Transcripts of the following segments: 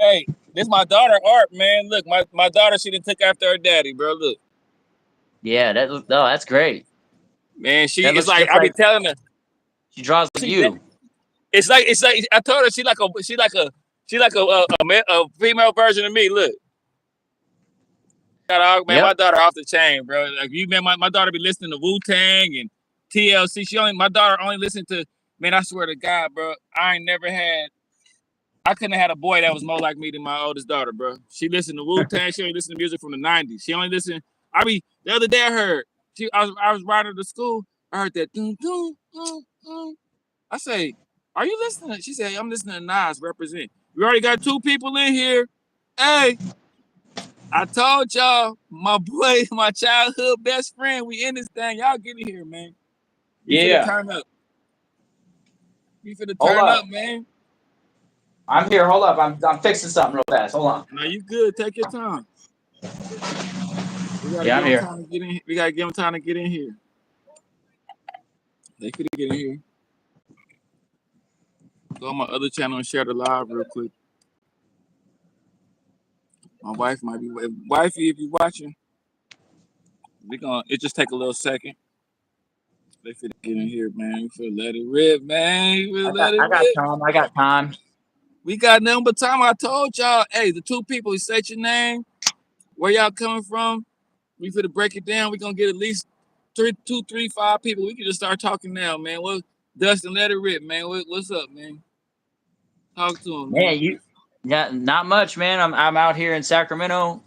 Hey, this my daughter Art, man. Look, my daughter, she didn't take after her daddy, bro. Look. Yeah, that's great. Man, That it's looks like just I be like telling her. she draws like you. It's like I told her she like a female version of me. Look. Man, Yep. my daughter off the chain, bro. Like you, man, my daughter be listening to Wu-Tang and TLC. My daughter only listen to, man, I swear to God, bro. I couldn't have had a boy that was more like me than my oldest daughter, bro. She listened to Wu-Tang. She only listened to music from the 90s. She only listened. The other day I heard, I was riding to school. I heard that. Dun, dun, dun, dun. I say, are you listening? She said, I'm listening to Nas represent. We already got 2 people in here. Hey, I told y'all, my boy, my childhood best friend, we in this thing. Y'all get in here, man. We finna turn up. We finna turn up, man. I'm here. Hold up. I'm fixing something real fast. Hold on. No, you good. Take your time. We gotta Yeah, give I'm them here. time to get in. We gotta give them time to get in here. They could get in here. Go on my other channel and share the live real quick. My wife might be. Wifey, if you watching, it just take a little second. They finna get in here, man. We finna let it rip, man. We finna let it rip. I got time. We got nothing but time. I told y'all, hey, the 2 people who said your name, where y'all coming from, we finna break it down. We gonna get at least 2, 3, 5 people. We can just start talking now, man. Well, Dustin, let it rip, man. What's up, man? Talk to him, man. Not much, man. I'm out here in Sacramento.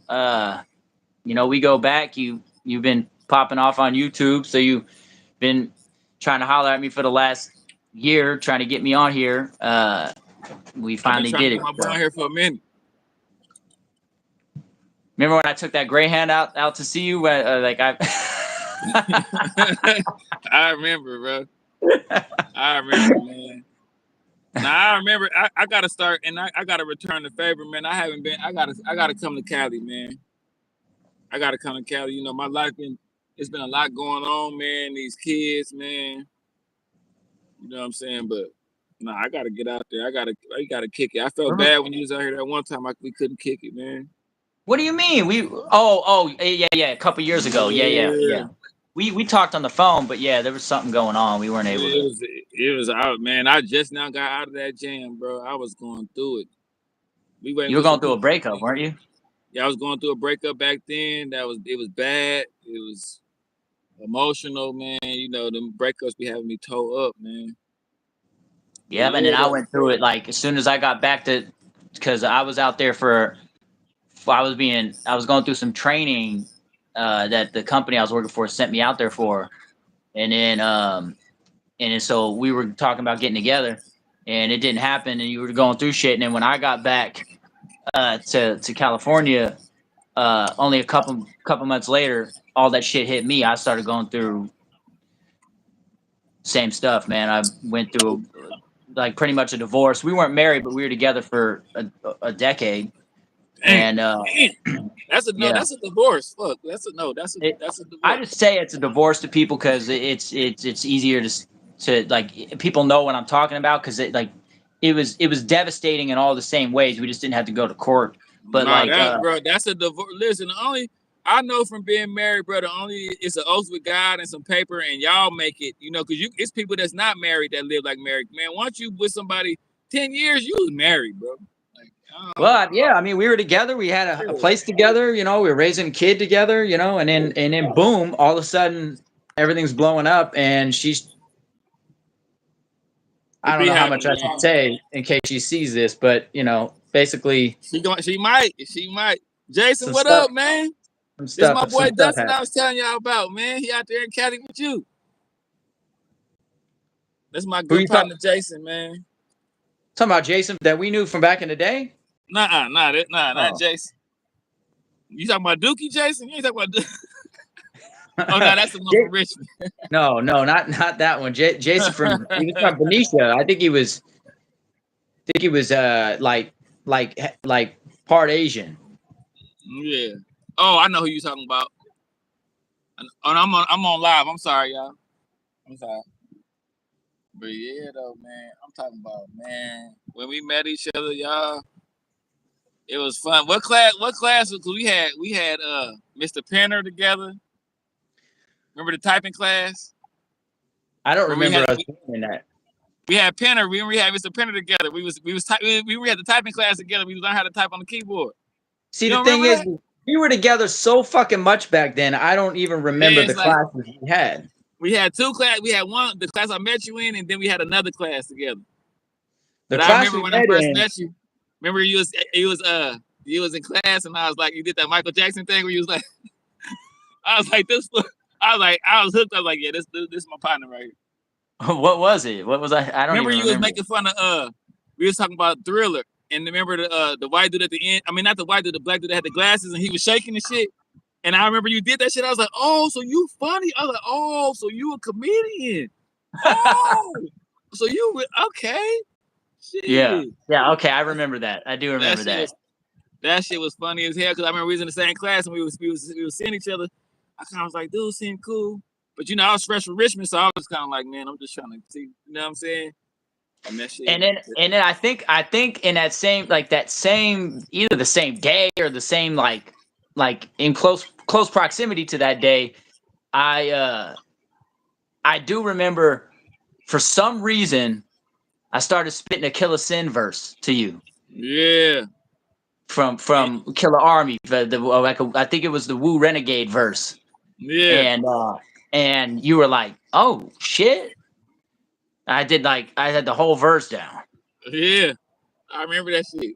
We go back. You've been popping off on YouTube, so you've been trying to holler at me for the last year, trying to get me on here. We finally did it. I've been on here for a minute. Remember when I took that Greyhound out to see you? I remember, bro. I remember, man. Now I remember. I gotta start, and I gotta return the favor, man. I haven't been. I gotta come to Cali, man. I gotta come to Cali. You know, my life it's been a lot going on, man. These kids, man. You know what I'm saying? But I gotta get out there. I gotta kick it. I felt bad when you was out here that one time. We couldn't kick it, man. What do you mean? Yeah. A couple years ago. Yeah. We talked on the phone, but yeah, there was something going on. We weren't able to. It was out, man. I just now got out of that jam, bro. I was going through it. You were going through a breakup, weren't you? Yeah, I was going through a breakup back then. It was bad. It was emotional, man. You know, the breakups be having me toe up, man. Yeah, and then I went through it like as soon as I got back because I was out there I was going through some training that the company I was working for sent me out there for, and then so we were talking about getting together, and it didn't happen, and you were going through shit, and then when I got back to California, only a couple months later, all that shit hit me. I started going through same stuff, man. I went through like pretty much a divorce. We weren't married, but we were together for a decade. Dang, And that's a divorce. Look, that's a divorce. I just say it's a divorce to people because it's easier to like people know what I'm talking about because it was devastating in all the same ways. We just didn't have to go to court. But bro, that's a divorce. Listen, only I know from being married, brother. Only it's an oath with God and some paper, and y'all make it. You know, because it's people that's not married that live like married. Man, once you with somebody 10 years, you was married, bro. Well, yeah, I mean, we were together. We had a place together. You know, we were raising a kid together. You know, and then boom, all of a sudden, everything's blowing up, and she's. I don't know how much I should say in case she sees this, but you know, basically, she might. Jason, what up, man? This is my boy Dustin. I was telling y'all about, man. He out there in Cali with you. That's my good partner, Jason, man. Talking about Jason that we knew from back in the day? Not Jason. You talking about Dookie Jason? You ain't talking about Oh, no, that's the one from Richmond. No, not that one. Jason from Benicia. I think he was like part Asian. Yeah. Oh, I know who you talking about. I'm on live. I'm sorry, y'all. I'm sorry. But yeah, though, man, I'm talking about, man, when we met each other, y'all, It was fun. What class? What class? Because we had Mr. Penner together. Remember the typing class? I don't remember us doing that. We had Penner. We had Mr. Penner together. We had the typing class together. We learned how to type on the keyboard. See, the thing is, we were together so fucking much back then. I don't even remember the classes we had. We had two classes. We had one, the class I met you in, and then we had another class together. The class I remember when I first met you. Remember you was in class, and I was like, you did that Michael Jackson thing where you was like, I was like, this. I was hooked. I was like, yeah, this is my partner right here. What was it? What was I? I don't remember. Even you was making fun of we was talking about Thriller, and remember the white dude at the end. I mean, not the white dude, the black dude that had the glasses, and he was shaking and shit. And I remember you did that shit. I was like, oh, so you funny? I was like, oh, so you a comedian? Oh, so you okay? Shit. Yeah. Okay, I remember that. I do remember that. That shit was funny as hell because I remember we was in the same class and we was seeing each other. I kind of was like, dude, seemed cool, but I was fresh from Richmond, so I was kind of like, man, I'm just trying to see, you know what I'm saying? And that shit. And then I think in that same either the same day or the same like in close proximity to that day, I do remember for some reason I started spitting a Killer Sin verse to you. Yeah. From Killer Army, I think it was the Wu Renegade verse. Yeah. And you were like, oh shit. I had the whole verse down. Yeah. I remember that shit.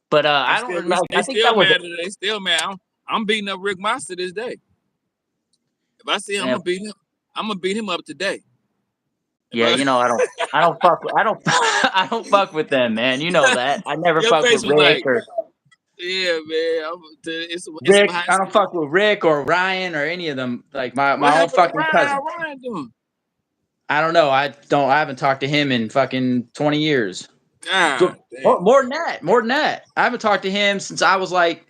But I don't remember. They still mad. I'm beating up Rick Moss to this day. If I see him, I'm gonna beat him up today. Yeah, I don't fuck with them, man. You know that. I never fuck with Rick or. Yeah, man. Rick, I don't fuck with Rick or Ryan or any of them. Like my own fucking cousin. How Ryan doing? I don't know. I haven't talked to him in fucking 20 years. God, more than that. I haven't talked to him since I was like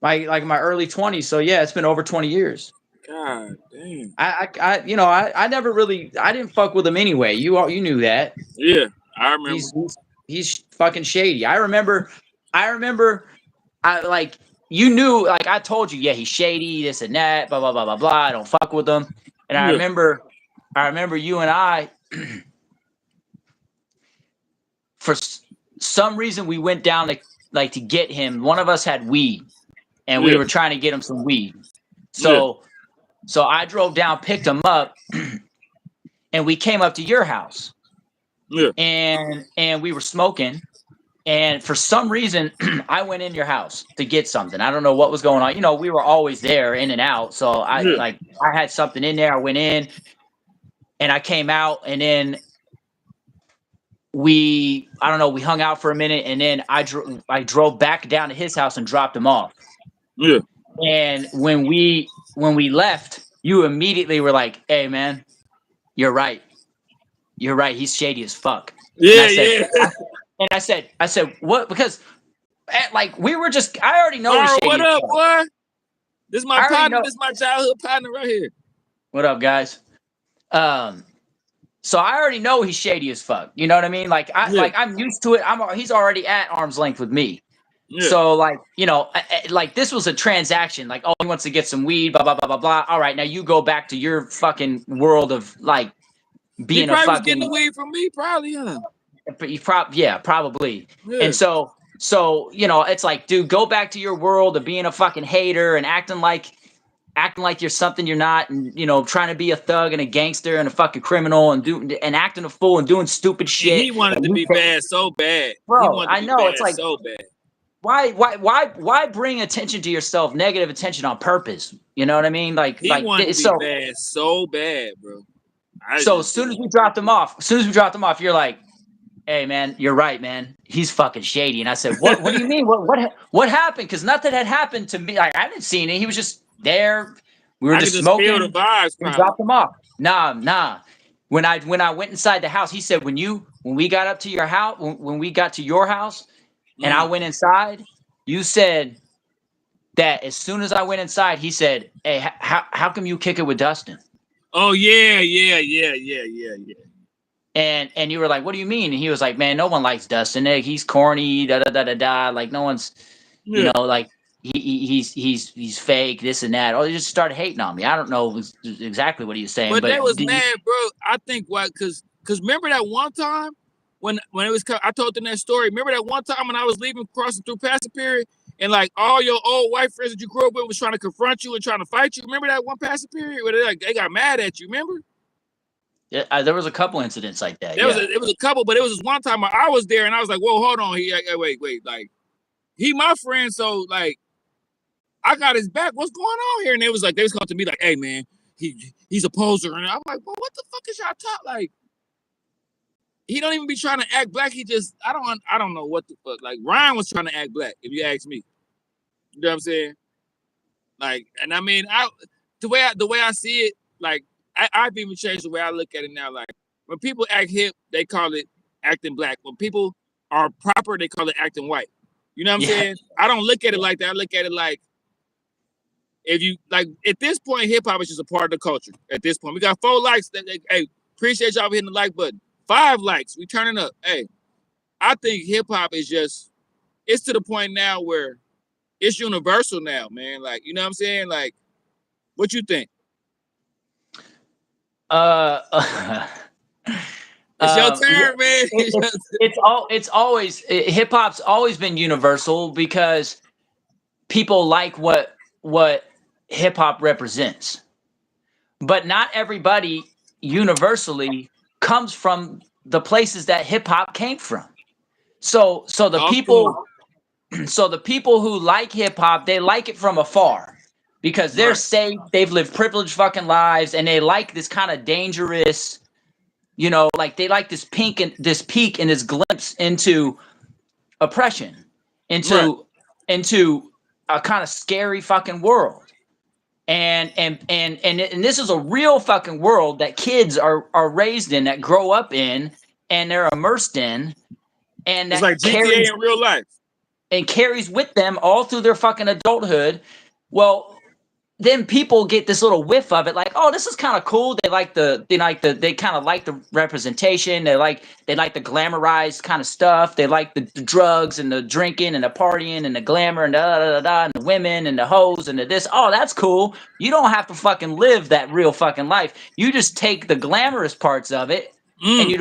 my early 20s. So yeah, it's been over 20 years. God damn. I never really, I didn't fuck with him anyway. You knew that. Yeah, I remember. He's fucking shady. I remember. You knew, like I told you, yeah, he's shady, this and that, blah blah blah blah blah. I don't fuck with him. And I remember you and I. For some reason, we went down to get him. One of us had weed, and we were trying to get him some weed. So I drove down, picked him up, and we came up to your house. Yeah. And we were smoking, and for some reason, I went in your house to get something. I don't know what was going on. We were always there, in and out. So I had something in there. I went in, and I came out, and then we hung out for a minute, and then I drove back down to his house and dropped him off. Yeah. And when we left, you immediately were like, "Hey, man, you're right. He's shady as fuck." Yeah, and I said, what? Because we were just, I already know. Right, what up, boy? This is my partner. This is my childhood partner right here. What up, guys? So I already know he's shady as fuck. You know what I mean? I'm used to it. He's already at arm's length with me. Yeah. So this was a transaction. Like, oh, he wants to get some weed, blah blah blah blah blah. All right, now you go back to your fucking world of being a fucking. Was getting the weed from me, probably, huh? Probably. Yeah. And so it's like, dude, go back to your world of being a fucking hater and acting like you're something you're not, and trying to be a thug and a gangster and a fucking criminal and acting a fool and doing stupid shit. He wanted to be bad so bad, bro. I know it's like so bad. Why bring attention to yourself, negative attention on purpose? You know what I mean? He wanted to be bad so bad, bro. As soon as we dropped him off, you're like, "Hey, man, you're right, man. He's fucking shady." And I said, "What? What do you mean? What happened?" Because nothing had happened to me. Like, I didn't see anything. He was just there. We were just smoking. Feel the vibes, we dropped him off. Nah. When I went inside the house, he said, when we got up to your house, when we got to your house, and I went inside, you said that as soon as I went inside, he said, "Hey, how come you kick it with Dustin?" Oh yeah. And you were like, what do you mean? And he was like, man, no one likes Dustin. He's corny, da da da da da. Like no one's, Yeah. like he's fake, this and that. Oh, he just started hating on me. I don't know exactly what he was saying, But they but was mad, bro. I think why, cause remember that one time when it was, I told them that story. Remember that one time when I was leaving, crossing through passing period, and like all your old white friends that you grew up with was trying to confront you and trying to fight you. Remember that one passing period where they got mad at you? Remember? yeah, there was a couple incidents like that. It was a couple, but it was this one time I was there and I was like, whoa, hold on, wait, like he my friend, so like I got his back. What's going on here? And they was coming to me like, hey man, he's a poser, and I'm like, well, what the fuck is y'all talk like? He don't even be trying to act black. He just I don't know what the fuck. Like Ryan was trying to act black, if you ask me. You know what I'm saying? Like, and I mean, the way I see it, like I've even changed the way I look at it now. Like when people act hip, they call it acting black. When people are proper, they call it acting white. You know what I'm saying? I don't look at it like that. I look at it like, if you like, at this point, hip hop is just a part of the culture. At this point, we got 4 likes. Hey, appreciate y'all hitting the like button. 5 likes, we turning up. Hey, I think hip hop is just, it's to the point now where it's universal now, man. Like, you know what I'm saying? Like, what you think? It's your turn, man. It's always hip hop's always been universal because people like what hip hop represents. But not everybody universally comes from the places that hip hop came from. So the people who like hip hop, they like it from afar because they're safe, they've lived privileged fucking lives, and they like this kind of dangerous, like they like this peek and this glimpse into oppression, into a kind of scary fucking world. And this is a real fucking world that kids are raised in, that grow up in, and they're immersed in, and it's that like GTA in real life, and carries with them all through their fucking adulthood. Well, then people get this little whiff of it, like, oh, this is kind of cool. They kind of like the representation. They like the glamorized kind of stuff. They like the drugs and the drinking and the partying and the glamour and da da da da and the women and the hoes and the this. Oh, that's cool. You don't have to fucking live that real fucking life. You just take the glamorous parts of it and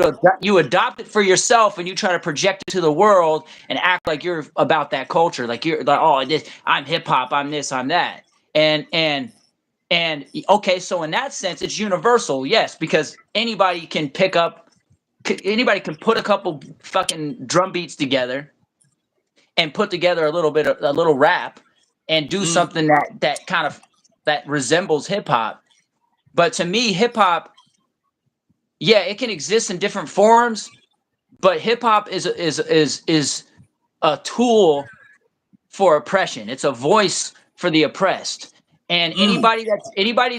you adopt it for yourself, and you try to project it to the world and act like you're about that culture. Like you're like, oh, I'm hip hop. I'm this. I'm that. And okay, so in that sense, it's universal, yes, because anybody can put a couple fucking drum beats together and put together a little rap and do something that kind of that resembles hip hop. But to me, hip hop, yeah, it can exist in different forms, but hip hop is a tool for oppression. It's a voice for the oppressed. And anybody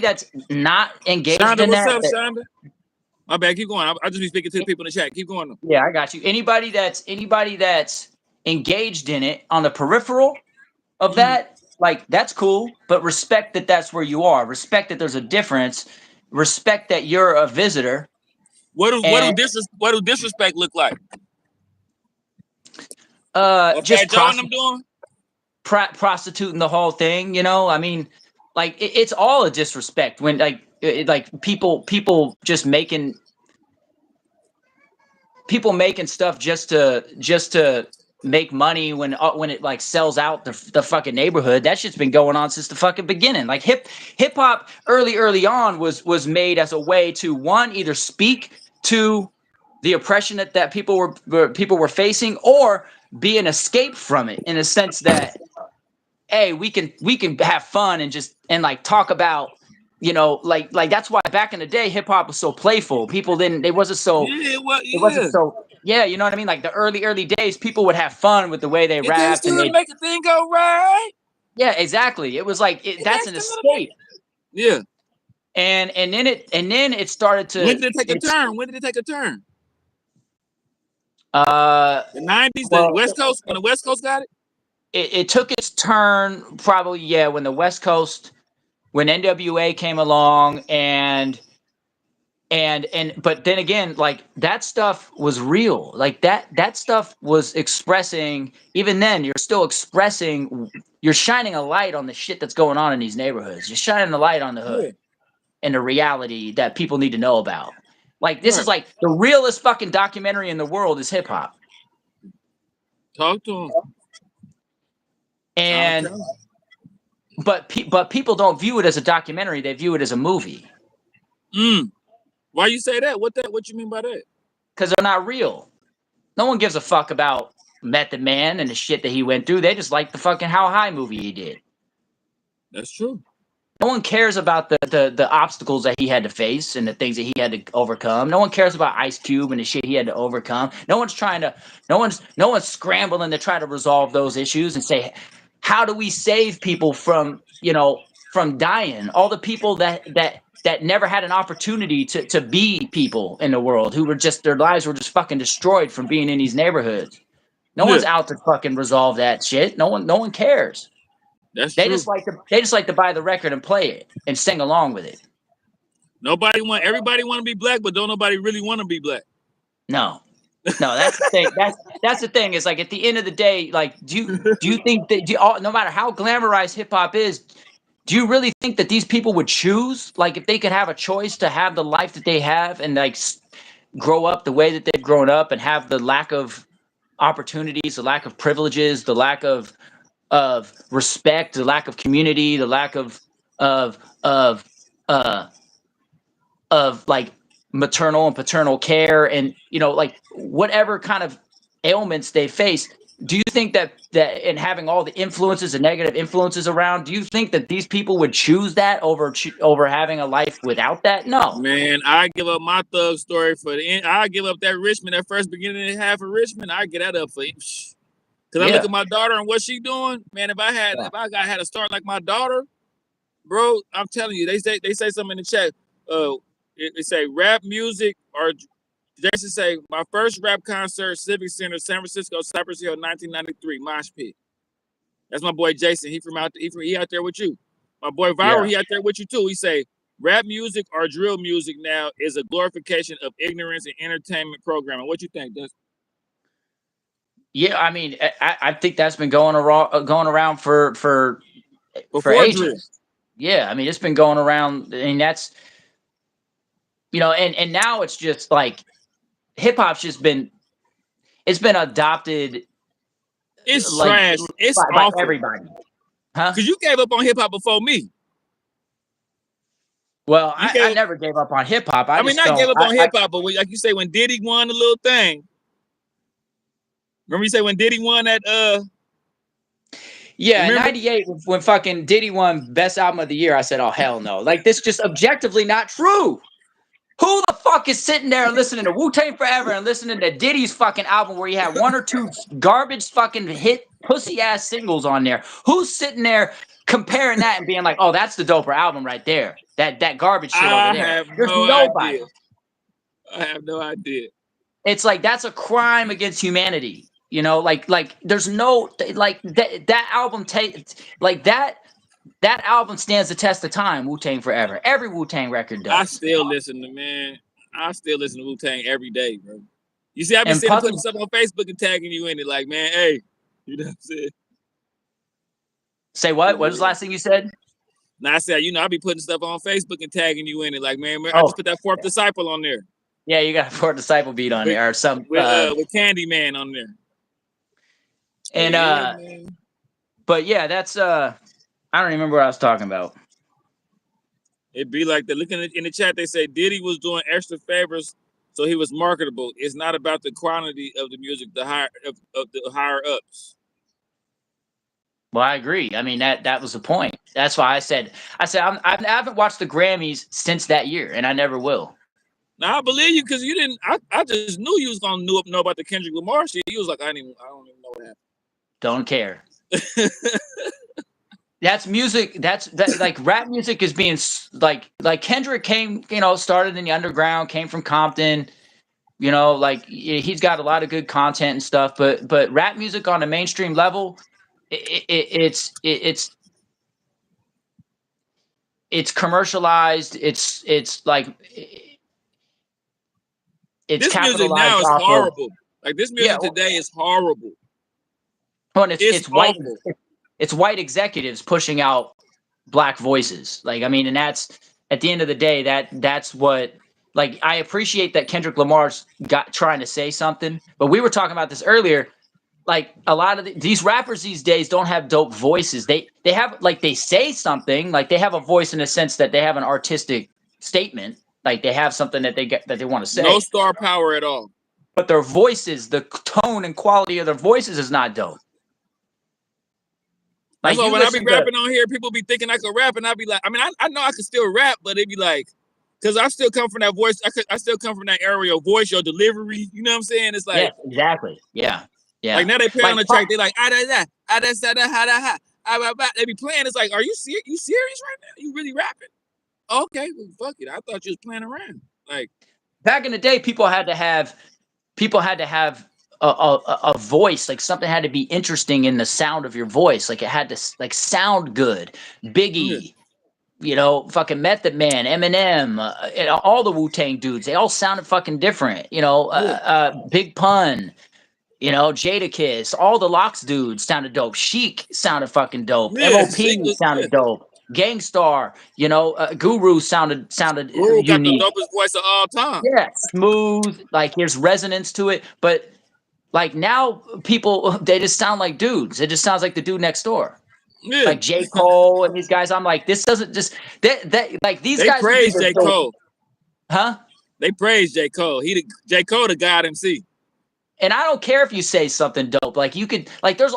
that's not engaged Shonda, in what's that, up, Shonda? My bad, keep going. I'll just be speaking to the people in the chat. Keep going. Yeah, I got you. Anybody that's engaged in it on the peripheral of that, like, that's cool, but respect that that's where you are. Respect that there's a difference. Respect that you're a visitor. What do disrespect look like? Just doing? Prostituting the whole thing, I mean, like it's all a disrespect when like people just making stuff just to make money when it like sells out the fucking neighborhood. That shit's been going on since the fucking beginning. Like hip hop early on was made as a way to, one, either speak to the oppression that people were facing, or be an escape from it, in a sense that, hey, we can have fun and like talk about, like that's why back in the day hip hop was so playful. People didn't, it wasn't so yeah, you know what I mean? Like the early days, people would have fun with the way they rapped and they make a thing go right. Yeah, exactly. It was like that's an escape. Yeah. And then it started to. When did it take a turn? The 90s, well, the West Coast, when the West Coast got it? It took its turn probably, yeah, when the West Coast, when NWA came along, and But then again, like that stuff was real. Like that stuff was expressing. Even then, you're still expressing. You're shining a light on the shit that's going on in these neighborhoods. You're shining a light on the hood and the reality that people need to know about. Like this is like the realest fucking documentary in the world is hip hop. Talk to him. And but people don't view it as a documentary. They view it as a movie. Why you say that? What you mean by that? Because they're not real. No one gives a fuck about Method Man and the shit that he went through. They just like the fucking How High movie he did. That's true. No one cares about the obstacles that he had to face and the things that he had to overcome. No one cares about Ice Cube and the shit he had to overcome. No one's scrambling to try to resolve those issues and say, how do we save people from dying? All the people that never had an opportunity to be people in the world, who were just, their lives were just fucking destroyed from being in these neighborhoods. No one's out to fucking resolve that shit. No one cares. That's true. They just like to buy the record and play it and sing along with it. Everybody want to be black, but don't nobody really want to be black. No, that's the thing. That's the thing. Is like at the end of the day, like, do you think that no matter how glamorized hip hop is, do you really think that these people would choose, like, if they could have a choice to have the life that they have and like grow up the way that they've grown up and have the lack of opportunities, the lack of privileges, the lack of respect, the lack of community, the lack of like maternal and paternal care, and like whatever kind of ailments they face? Do you think that and having all the influences and negative influences around, do you think that these people would choose that over having a life without that? No, man. I give up my thug story for the end. I give up that Richmond, that first beginning half of Richmond. I get that up for. Because I look at my daughter and what she doing, man. If I had a start like my daughter, bro, I'm telling you, they say something in the chat. They say rap music, or Jason say my first rap concert, Civic Center, San Francisco, Cypress Hill, 1993, Mosh Pit. That's my boy Jason. He out there with you. My boy Viral, he out there with you too. He say rap music or drill music now is a glorification of ignorance and entertainment programming. What you think, Dustin? Yeah, I mean, I think that's been going around for ages. Drill. Yeah, I mean, it's been going around. I mean, that's and now it's just like hip hop's just been adopted. It's like, trash. It's by everybody, huh? Because you gave up on hip hop before me. Well, I never gave up on hip hop. I gave up on hip hop, but like you say, when Diddy won the little thing. Remember you say when Diddy won that Yeah, in 98 when fucking Diddy won Best Album of the Year, I said, oh hell no. Like, this just objectively not true. Who the fuck is sitting there listening to Wu-Tang Forever and listening to Diddy's fucking album where he had one or two garbage fucking hit pussy ass singles on there? Who's sitting there comparing that and being like, oh, that's the doper album right there? That garbage shit over there. There's nobody. I have no idea. It's like, that's a crime against humanity. Like there's no, like that album that album stands the test of time. Wu-Tang Forever. Every Wu-Tang record does. I still listen to Wu-Tang every day, bro. You see, I be putting stuff on Facebook and tagging you in it, like, man, hey, you know what I'm saying? Say what? What was the last thing you said? I said, I be putting stuff on Facebook and tagging you in it, like, man, I just put that Fourth Disciple on there. Yeah, you got a Fourth Disciple beat on there, or some with Candyman on there. And but yeah, that's I don't remember what I was talking about. It'd be like looking in the chat, they say Diddy was doing extra favors so he was marketable. It's not about the quantity of the music, the higher ups. Well, I agree. I mean, that was the point. That's why I said I haven't watched the Grammys since that year, and I never will. Now I believe you, because you didn't. I just knew you was gonna know about the Kendrick Lamar shit. You was like, I don't even know what happened. Don't care. That's music. That's like rap music is being like Kendrick came, started in the underground, came from Compton, like he's got a lot of good content and stuff. But rap music on a mainstream level, it's commercialized. It's like it's this music capitalized now is off of horrible. Like this music today is horrible. Well, and it's white. awful. It's white executives pushing out black voices. Like, I mean, and that's at the end of the day, that's what. Like, I appreciate that Kendrick Lamar's trying to say something, but we were talking about this earlier. Like, a lot of these rappers these days don't have dope voices. They have, like, they say something, like they have a voice in a sense that they have an artistic statement, like they have something that they want to say. No star power at all. But their voices, the tone and quality of their voices is not dope. Like, so when I be rapping on here, people be thinking I could rap, and I be like, I mean, I know I could still rap, but it be like, because I still come from that voice. I still come from that area of voice, your delivery. You know what I'm saying? It's like, yeah, exactly, yeah. Like now they play on the track, they like they be playing. It's like, are you serious? You serious right now? You really rapping? Okay, well, fuck it. I thought you was playing around. Like back in the day, people had to have a voice, like something had to be interesting in the sound of your voice, like it had to like sound good. Biggie, you know, fucking Method Man, Eminem, all the Wu-Tang dudes, they all sounded fucking different. You know, Big Pun, you know, Jadakiss, all the Locks dudes sounded dope. Chic sounded fucking dope. MOP sounded dope. Gangstar, you know, Guru sounded Guru unique. got the dopest voice of all time. Yeah, smooth, like there's resonance to it. But like now, people they just sound like dudes. It just sounds like the dude next door. Yeah. Like J. Cole and these guys. I'm like, this doesn't just that like these they guys. They praise J. Cole, huh? They praise J. Cole. J. Cole the God MC. And I don't care if you say something dope. Like you could like there's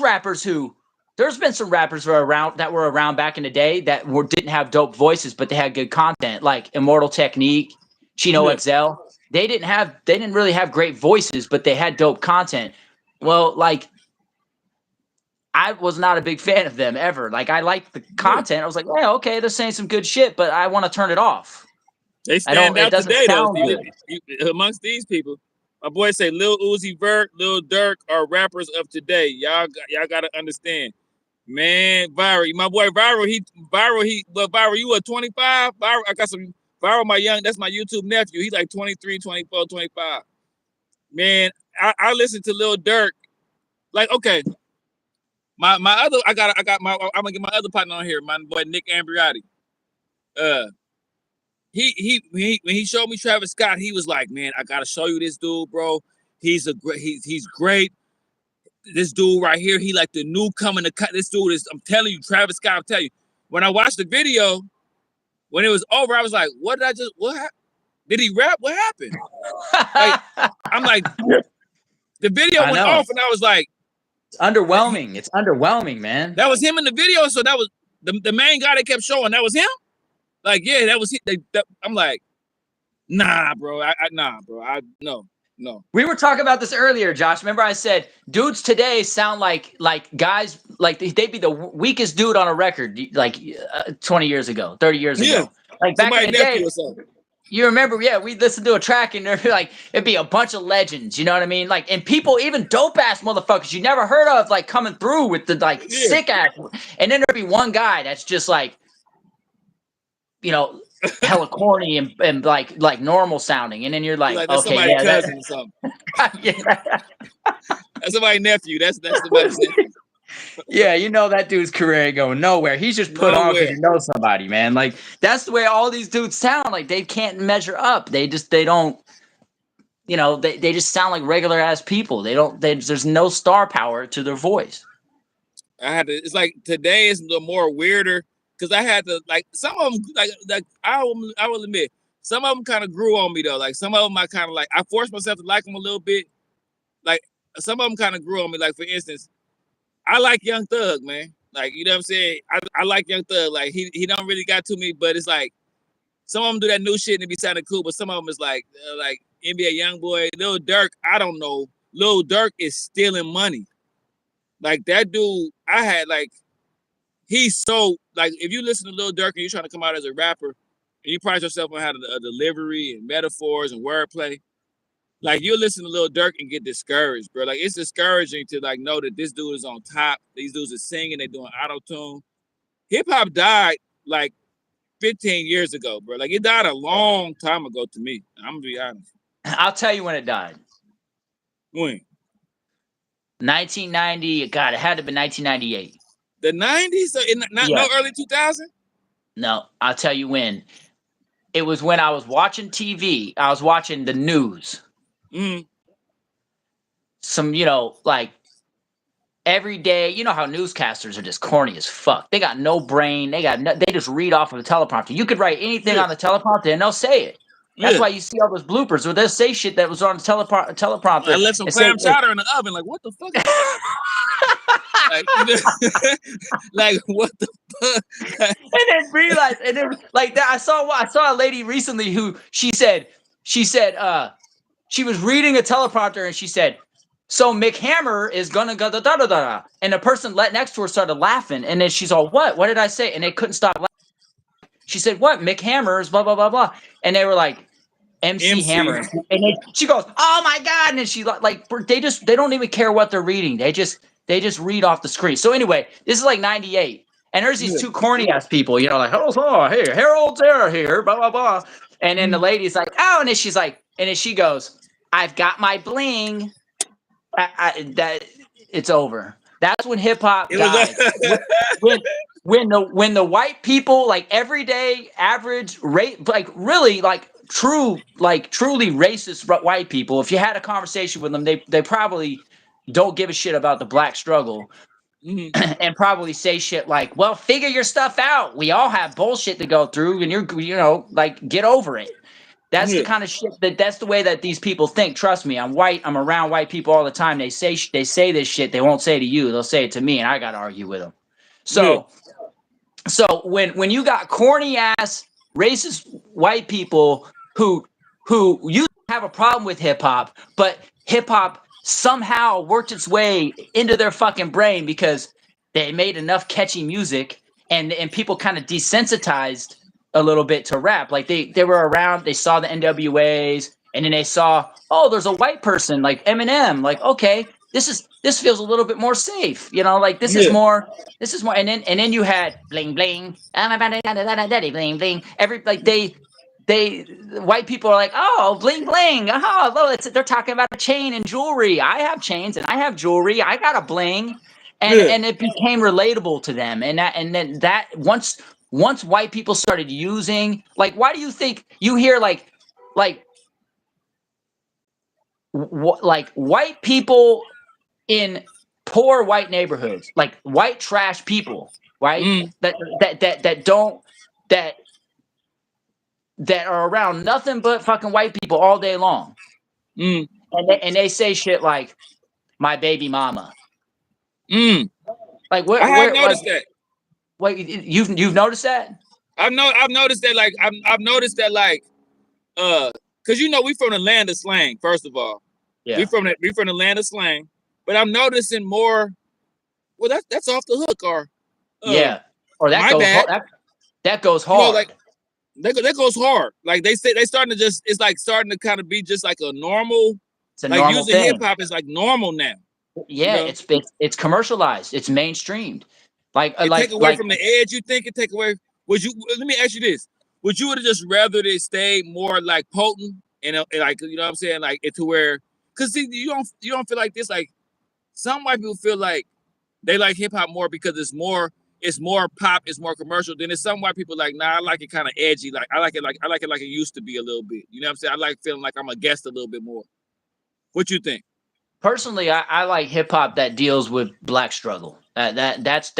rappers who. There's been some rappers that were around back in the day that didn't have dope voices, but they had good content, like Immortal Technique, Chino XL. They didn't really have great voices, but they had dope content. Well, like I was not a big fan of them ever. Like I liked the content. I was like, yeah, okay, they're saying some good shit, but I want to turn it off. They stand out today though. Amongst these people. My boy say Lil Uzi Vert, Lil Durk are rappers of today. Y'all gotta understand. Man, Viral, my boy Viral, you what, 25? Viral, I got some Viral, that's my YouTube nephew. He's like 23, 24, 25. Man, I listen to Lil Durk. Like, okay. I'm gonna get my other partner on here, my boy Nick Ambriotti. When he showed me Travis Scott, he was like, man, I gotta show you this dude, bro. He's great. This dude right here, he like the new coming to cut. This dude is, I'm telling you, Travis Scott, I'm telling you. When I watched the video, when it was over, I was like, what happened? Did he rap? What happened? Like, I'm like, the video went off and I was like, it's underwhelming. It's underwhelming, man. That was him in the video. So that was the main guy they kept showing. That was him. Like, yeah, that was him. I'm like, nah, bro. No. We were talking about this earlier, Josh. Remember I said dudes today sound like guys, like they'd be the weakest dude on a record like 20 years ago, 30 years ago. Like back in the day, you remember, we'd listen to a track and it'd be a bunch of legends, you know what I mean? Like, and people, even dope ass motherfuckers you never heard of, like coming through with the sick ass. And then there'd be one guy that's just like, you know, hella corny and like normal sounding, and then you're like that's okay, somebody's cousin or something. That's somebody's nephew. That's somebody's nephew. Yeah, you know that dude's career ain't going nowhere. He's just put on because you know somebody, man. Like that's the way all these dudes sound. Like they can't measure up. They don't. You know, they just sound like regular ass people. There's no star power to their voice. It's like today is the more weirder. Because I had to, like, some of them, like I will admit, some of them kind of grew on me, though. Like, some of them I kind of, like, I forced myself to like them a little bit. Like, some of them kind of grew on me. Like, for instance, I like Young Thug, man. Like, you know what I'm saying? I like Young Thug. Like, he don't really got to me, but it's like, some of them do that new shit and it be sounding cool, but some of them is like NBA Youngboy, Lil Durk, I don't know. Lil Durk is stealing money. Like, that dude, I had, like, he's so, like, if you listen to Lil Durk and you're trying to come out as a rapper, and you price yourself on having a delivery and metaphors and wordplay, like, you'll listen to Lil Durk and get discouraged, bro. Like, it's discouraging to, like, know that this dude is on top. These dudes are singing, they're doing auto-tune. Hip-hop died, like, 15 years ago, bro. Like, it died a long time ago to me. I'm gonna be honest. I'll tell you when it died. When? 1990. God, it had to have been 1998. The 90s? So no early 2000? No, I'll tell you when. It was when I was watching TV. I was watching the news. Some, like every day, you know how newscasters are just corny as fuck. They got no brain. They just read off of the teleprompter. You could write anything on the teleprompter and they'll say it. That's why you see all those bloopers where they'll say shit that was on the teleprompter. I left some clam chowder in the oven. Like, what the fuck? like, what the fuck? And then realize, and then like that. I saw a lady recently who she said she was reading a teleprompter and she said, "So Mick Hammer is gonna go da da da da," and the person next to her started laughing, and then she's all, "What? What did I say?" And they couldn't stop laughing. She said, "What? Mick Hammer is blah blah blah blah," and they were like, MC Hammer, and she goes, "Oh my god!" And then she they don't even care what they're reading. They just read off the screen. So anyway, this is like 98, and there's these two corny ass people, like, "Oh, hey, Harold's here, blah blah blah," and then the lady's like, "Oh," and then she's like, and then she goes, "I've got my bling." That it's over. That's when hip hop died. when the white people, like everyday average rate, like really like truly racist white people, if you had a conversation with them, they probably don't give a shit about the black struggle. And probably say shit like, "Well, figure your stuff out. We all have bullshit to go through, and you're like, get over it." That's the kind of shit that's the way that these people think. Trust me, I'm white. I'm around white people all the time. They say this shit. They won't say to you. They'll say it to me, and I got to argue with them. So when you got corny ass racist white people who you have a problem with hip hop, but hip hop somehow worked its way into their fucking brain because they made enough catchy music, and people kind of desensitized a little bit to rap. Like they were around, they saw the NWAs, and then they saw, oh, there's a white person like Eminem. Like, okay, this feels a little bit more safe, like this is more, and then you had bling bling, bling bling. They white people are like, oh, bling bling, they're talking about a chain and jewelry. I have chains and I have jewelry. I got a bling, and it became relatable to them. And then once white people started using, like, why do you think you hear like white people in poor white neighborhoods, like white trash people, right? That are around nothing but fucking white people all day long, and they say shit like, "My baby mama." Like, I have noticed that. Wait, you've noticed that? I've noticed that. Like, I've noticed that. Like, because we from the land of slang. First of all, we from the land of slang. But I'm noticing more. Well, that's off the hook, or or that goes hard. That goes hard. Like that goes hard. Like they say, they starting to just, it's like starting to kind of be just like a normal. It's a normal using hip hop is like normal now. Yeah, it's commercialized. It's mainstreamed. Take away from the edge. You think it take away? Let me ask you this: would you have just rather they stay more like potent and like, what I'm saying, like to where? Because see, you don't feel like this. Like some white people feel like they like hip hop more because it's more pop, it's more commercial. Then there's some white people like, nah, I like it kind of edgy. Like I like it like it used to be a little bit. You know what I'm saying? I like feeling like I'm a guest a little bit more. What you think? Personally, I like hip hop that deals with black struggle. That's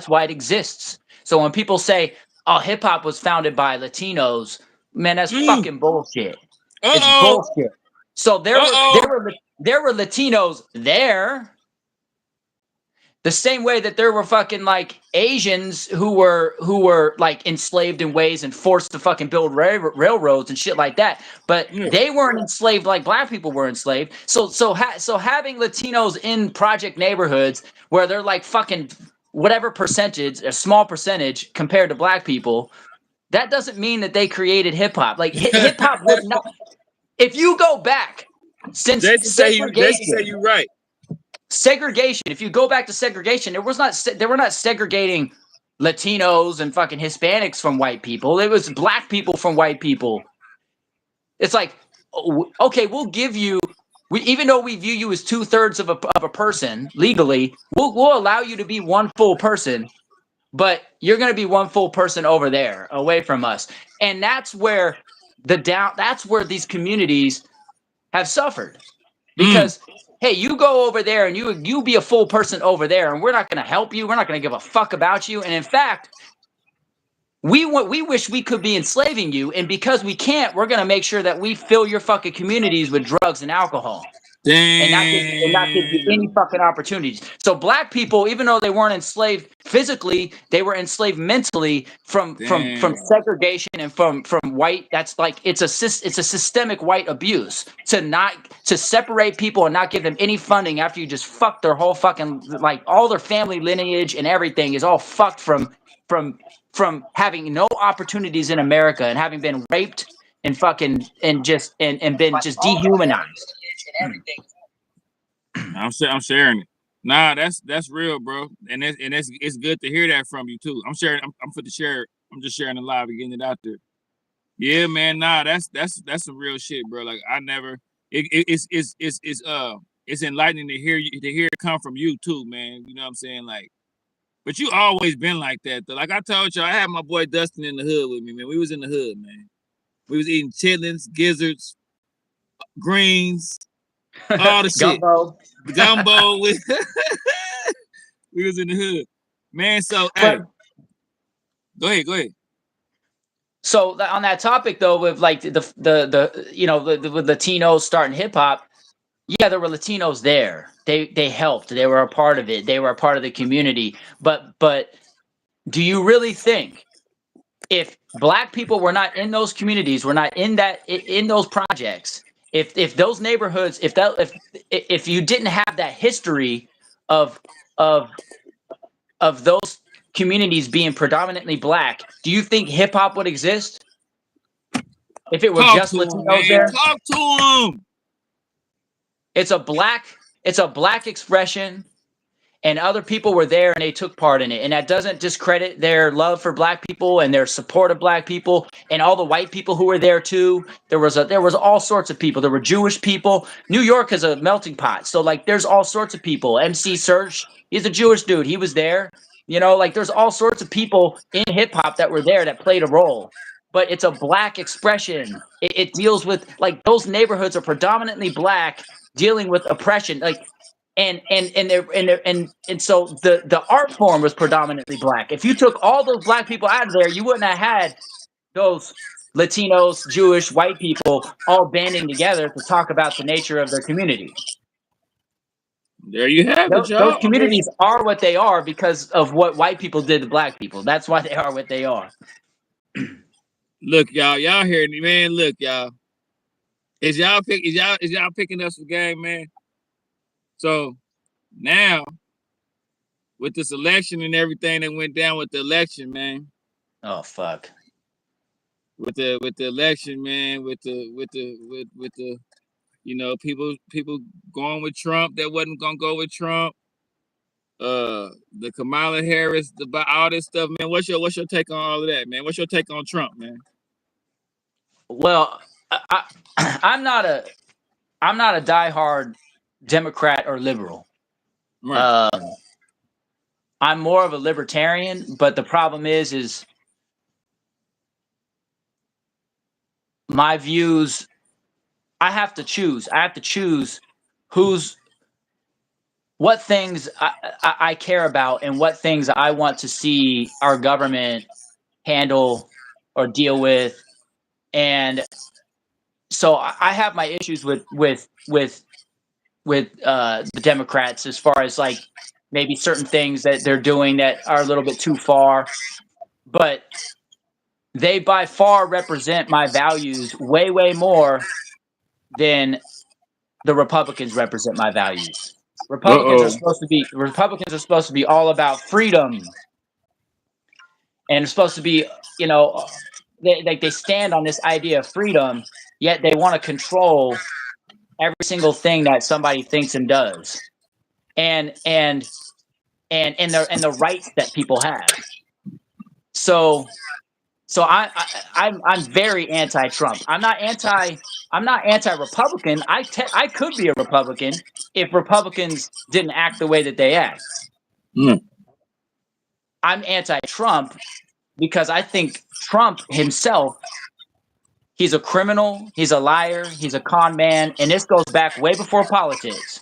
why it exists. So when people say, "Oh, hip hop was founded by Latinos," man, that's fucking bullshit. It's bullshit. So there were Latinos there. The same way that there were fucking like Asians who were like enslaved in ways and forced to fucking build railroads and shit like that, but they weren't enslaved like black people were enslaved. So having Latinos in project neighborhoods where they're like fucking whatever percentage, a small percentage compared to black people, that doesn't mean that they created hip hop. Like hip hop was not. If you go back since segregation, Jason say you're right. Segregation. If you go back to segregation, they were not segregating Latinos and fucking Hispanics from white people. It was black people from white people. It's like okay, we'll give you. Even though we view you as 2/3 of a person legally, we'll allow you to be one full person, but you're going to be one full person over there, away from us, and that's where that's where these communities have suffered. Because hey, you go over there and you be a full person over there, and we're not going to help you. We're not going to give a fuck about you. And in fact, we wish we could be enslaving you, and because we can't, we're going to make sure that we fill your fucking communities with drugs and alcohol. And not give you any fucking opportunities. So black people, even though they weren't enslaved physically, they were enslaved mentally from segregation and from white. That's like it's a systemic white abuse to separate people and not give them any funding after you just fucked their whole fucking, like, all their family lineage and everything is all fucked from having no opportunities in America and having been raped and fucking and been just dehumanized. I'm sharing it. Nah, that's real, bro, and it's good to hear that from you too. I'm sharing. I'm for the share. I'm just sharing the live and getting it out there. Yeah, man. Nah, that's some real shit, bro. Like I never. It's enlightening to hear it come from you too, man. You know what I'm saying? Like, but you always been like that though. Like I told you, I had my boy Dustin in the hood with me, man. We was in the hood, man. We was eating chitlins, gizzards, greens, all the shit. The gumbo. We was in the hood, man. So hey, go ahead. So on that topic though, with like the with Latinos starting hip hop, yeah, there were Latinos there. They helped. They were a part of it. They were a part of the community. But do you really think if black people were not in those communities, were not in those projects, if those neighborhoods, if you didn't have that history of those communities being predominantly black, do you think hip hop would exist? If it were just Latinos there? Talk to them. It's a black expression, and other people were there and they took part in it. And that doesn't discredit their love for black people and their support of black people and all the white people who were there too. There was all sorts of people. There were Jewish people. New York is a melting pot. So like there's all sorts of people. MC Serch, he's a Jewish dude. He was there. You know, like there's all sorts of people in hip hop that were there that played a role. But it's a black expression. It deals with, like, those neighborhoods are predominantly black, dealing with oppression. Like, and so the art form was predominantly black. If you took all those black people out of there, you wouldn't have had those Latinos, Jewish, white people all banding together to talk about the nature of their community. There you have it, y'all. Those communities are what they are because of what white people did to black people. That's why they are what they are. Look, y'all hearing me, man. Look, y'all. Is y'all picking up some game, man? So now, with this election and everything that went down with the election, man. Oh fuck. With the election, man, with the people going with Trump that wasn't gonna go with Trump. The Kamala Harris, all this stuff, man. What's your take on all of that, man? What's your take on Trump, man? Well, I'm not a diehard Democrat or liberal. Right. I'm more of a libertarian, but the problem is my views. I have to choose. What things I care about and what things I want to see our government handle or deal with. And so I have my issues with the Democrats as far as like maybe certain things that they're doing that are a little bit too far, but they by far represent my values way more than the Republicans represent my values. Republicans are supposed to be all about freedom, and it's supposed to be, they stand on this idea of freedom, yet they want to control every single thing that somebody thinks and does, and the rights that people have. So I'm very anti-Trump. I'm not anti anti-Republican. I could be a Republican if Republicans didn't act the way that they act. Mm. I'm anti-Trump because I think Trump himself, he's a criminal, he's a liar, he's a con man, and this goes back way before politics.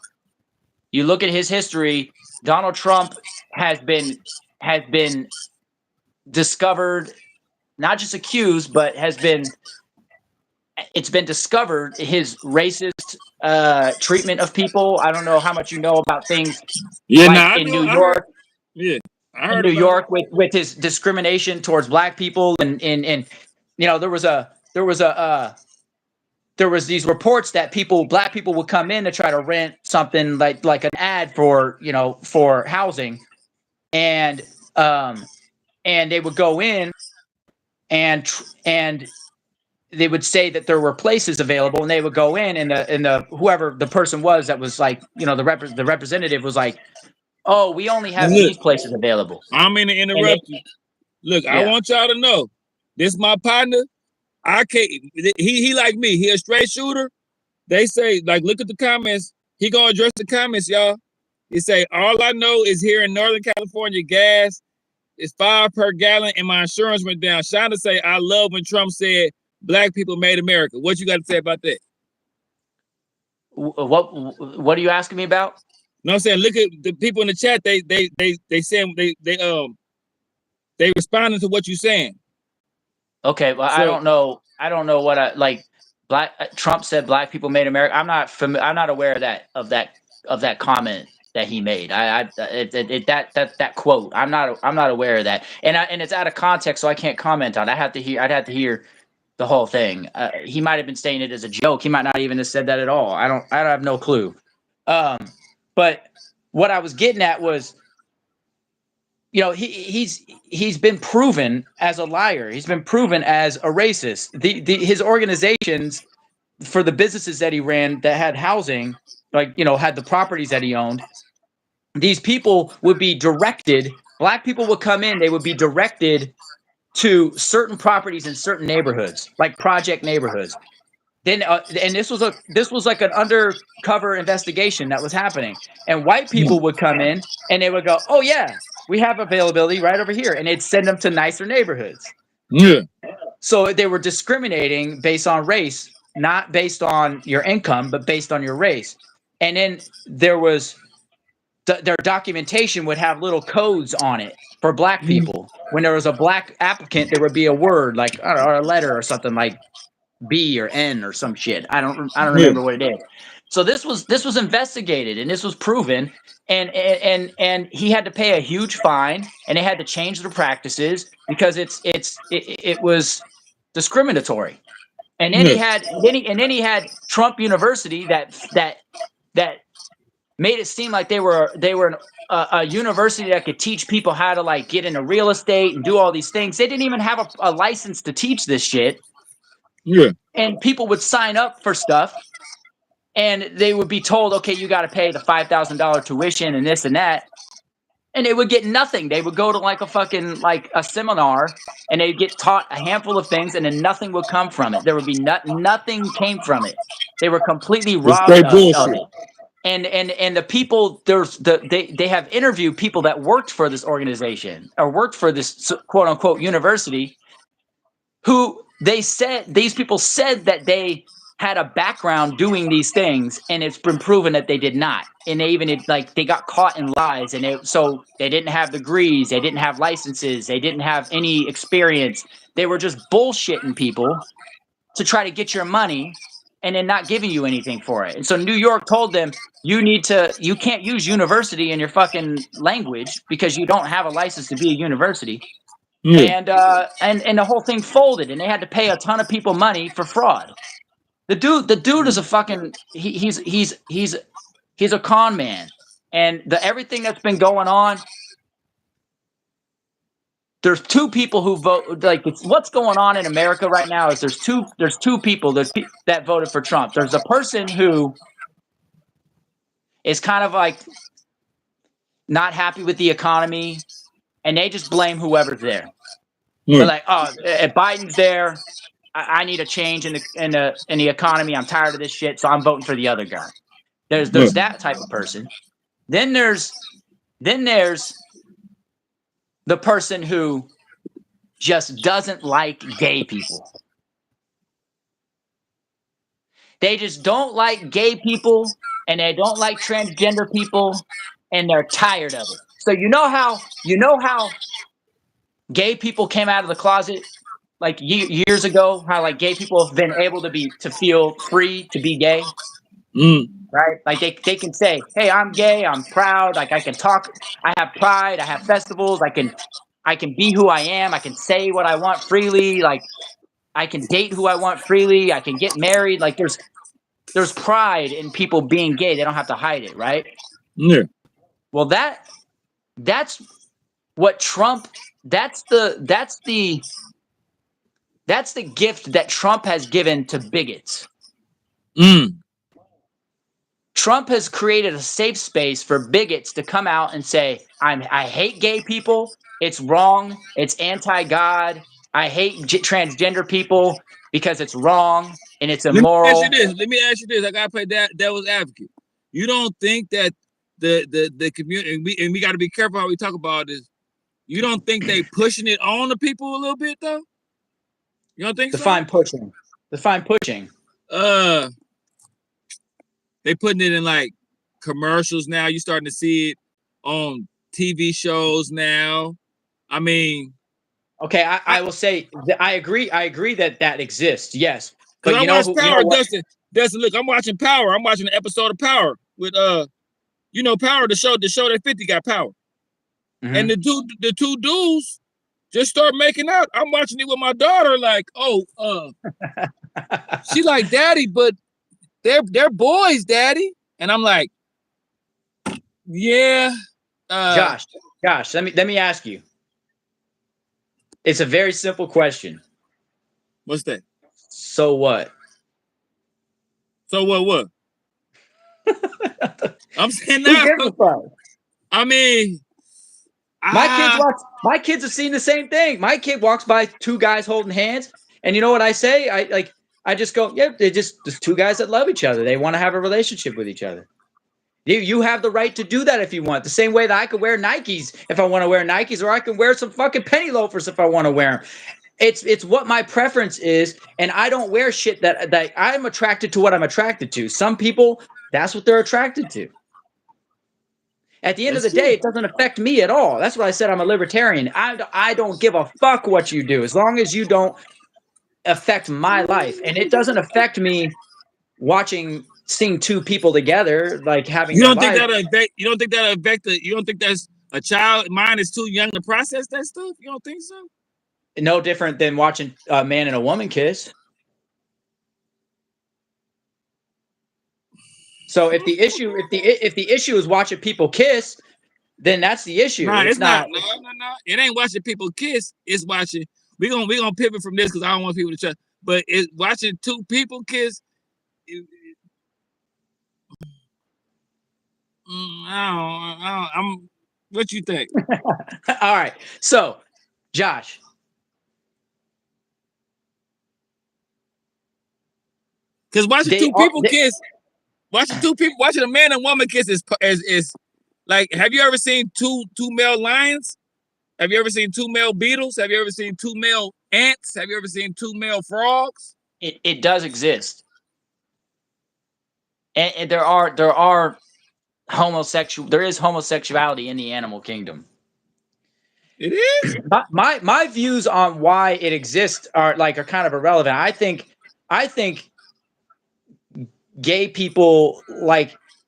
You look at his history, Donald Trump has been discovered, not just accused, but it's been discovered his racist treatment of people. I don't know how much you know about things like in New York. I heard in New about York with his discrimination towards black people, and you know there was these reports that black people would come in to try to rent something like an ad for for housing, and they would go in and they would say that there were places available, and they would go in, and the whoever the person was that was like the representative was like, oh, we only have these places available. I'm going to interrupt you. Look, I want y'all to know, this my partner. I can't. He like me. He a straight shooter. They say, like, look at the comments. He gonna address the comments, y'all. He say, all I know is here in Northern California, gas is $5 per gallon, and my insurance went down. Shonda say, I love when Trump said black people made America. What you got to say about that? What are you asking me about? No, I'm saying, look at the people in the chat. They saying they responding to what you're saying. Okay, well, so, I don't know what Trump said black people made America. I'm not aware of that comment that he made. That quote. I'm not aware of that. And it's out of context, so I can't comment on it. I'd have to hear the whole thing. He might have been saying it as a joke. He might not even have said that at all. I have no clue. But what I was getting at was, he's been proven as a liar. He's been proven as a racist. His organizations for the businesses that he ran that had housing, had the properties that he owned, these people would be directed. Black people would come in. They would be directed to certain properties in certain neighborhoods, like project neighborhoods. Then, and this was like an undercover investigation that was happening. And white people would come in and they would go, "Oh yeah, we have availability right over here," and they'd send them to nicer neighborhoods. Yeah. So they were discriminating based on race, not based on your income, but based on your race. And then there was their documentation would have little codes on it for black people. When there was a black applicant, there would be a word like or a letter or something like B or N or some shit. I don't remember what it is. So this was investigated and this was proven, and he had to pay a huge fine, and they had to change their practices because it was discriminatory. And then he had Trump University that made it seem like they were a university that could teach people how to get into real estate and do all these things. They didn't even have a license to teach this shit. Yeah. And people would sign up for stuff, and they would be told, okay, you got to pay the $5,000 tuition and this and that. And they would get nothing. They would go to a seminar, and they'd get taught a handful of things, and then nothing would come from it. There would be nothing came from it. They were completely robbed of it. And the people, they have interviewed people that worked for this organization or worked for this quote unquote university, who these people said that they had a background doing these things, and it's been proven that they did not. And they got caught in lies, and so they didn't have degrees, they didn't have licenses, they didn't have any experience. They were just bullshitting people to try to get your money, and then not giving you anything for it. And so New York told them, you can't use university in your fucking language because you don't have a license to be a university. And the whole thing folded, and they had to pay a ton of people money for fraud. The dude is a fucking he's a con man, and everything that's been going on. There's two people who vote. What's going on in America right now is there's two people that voted for Trump. There's a person who is kind of not happy with the economy, and they just blame whoever's there. They're like, oh, Biden's there, I need a change in the economy. I'm tired of this shit, so I'm voting for the other guy. There's that type of person. Then there's the person who just doesn't like gay people. They just don't like gay people, and they don't like transgender people, and they're tired of it. So you know how gay people came out of the closet like years ago, how like gay people have been able to feel free to be gay, right? Like they can say, hey, I'm gay, I'm proud, like I can talk, I have pride, I have festivals, I can be who I am, I can say what I want freely, like I can date who I want freely, I can get married. Like there's pride in people being gay. They don't have to hide it, right? Yeah. Well, that's what Trump. That's the gift that Trump has given to bigots. Trump has created a safe space for bigots to come out and say, I hate gay people. It's wrong. It's anti-God. I hate transgender people because it's wrong and it's immoral. Let me ask you this. I gotta play devil's advocate. You don't think that the community, and we got to be careful how we talk about this. You don't think they pushing it on the people a little bit though? You don't think Define pushing. They putting it in like commercials now. You starting to see it on TV shows now. I mean, okay, I will say I agree that exists. Yes, but I watch Power. Dustin, look, I'm watching Power. I'm watching an episode of Power with Power, the show that 50 got Power. Mm-hmm. And the two dudes just start making out. I'm watching it with my daughter, like, she like daddy, but they're boys, daddy. And I'm like, yeah. Josh, let me ask you. It's a very simple question. What's that? So what? So what? I'm saying now. I mean, my kids have seen the same thing. My kid walks by two guys holding hands, and you know what I say? I just go, yeah, they're just two guys that love each other. They want to have a relationship with each other. You have the right to do that if you want. The same way that I could wear Nikes if I want to wear Nikes, or I can wear some fucking penny loafers if I want to wear them. It's what my preference is, and I don't wear shit that I'm attracted to what I'm attracted to. Some people, that's what they're attracted to. At the end of the day, it doesn't affect me at all. That's what I said. I'm a libertarian. I don't give a fuck what you do, as long as you don't affect my life. And it doesn't affect me seeing two people together, like having. You don't think that'll affect you don't think that's a child mind is too young to process that stuff? You don't think so? No different than watching a man and a woman kiss. So if the issue is watching people kiss, then that's the issue. No, it's not. No. It ain't watching people kiss. It's watching. We're gonna pivot from this because I don't want people to try. But it's watching two people kiss. What you think? All right. So, Josh. Because watching a man and woman kiss is like, have you ever seen two male lions? Have you ever seen two male beetles? Have you ever seen two male ants? Have you ever seen two male frogs? It does exist. And there is homosexuality in the animal kingdom. It is. My views on why it exists are kind of irrelevant. I think gay people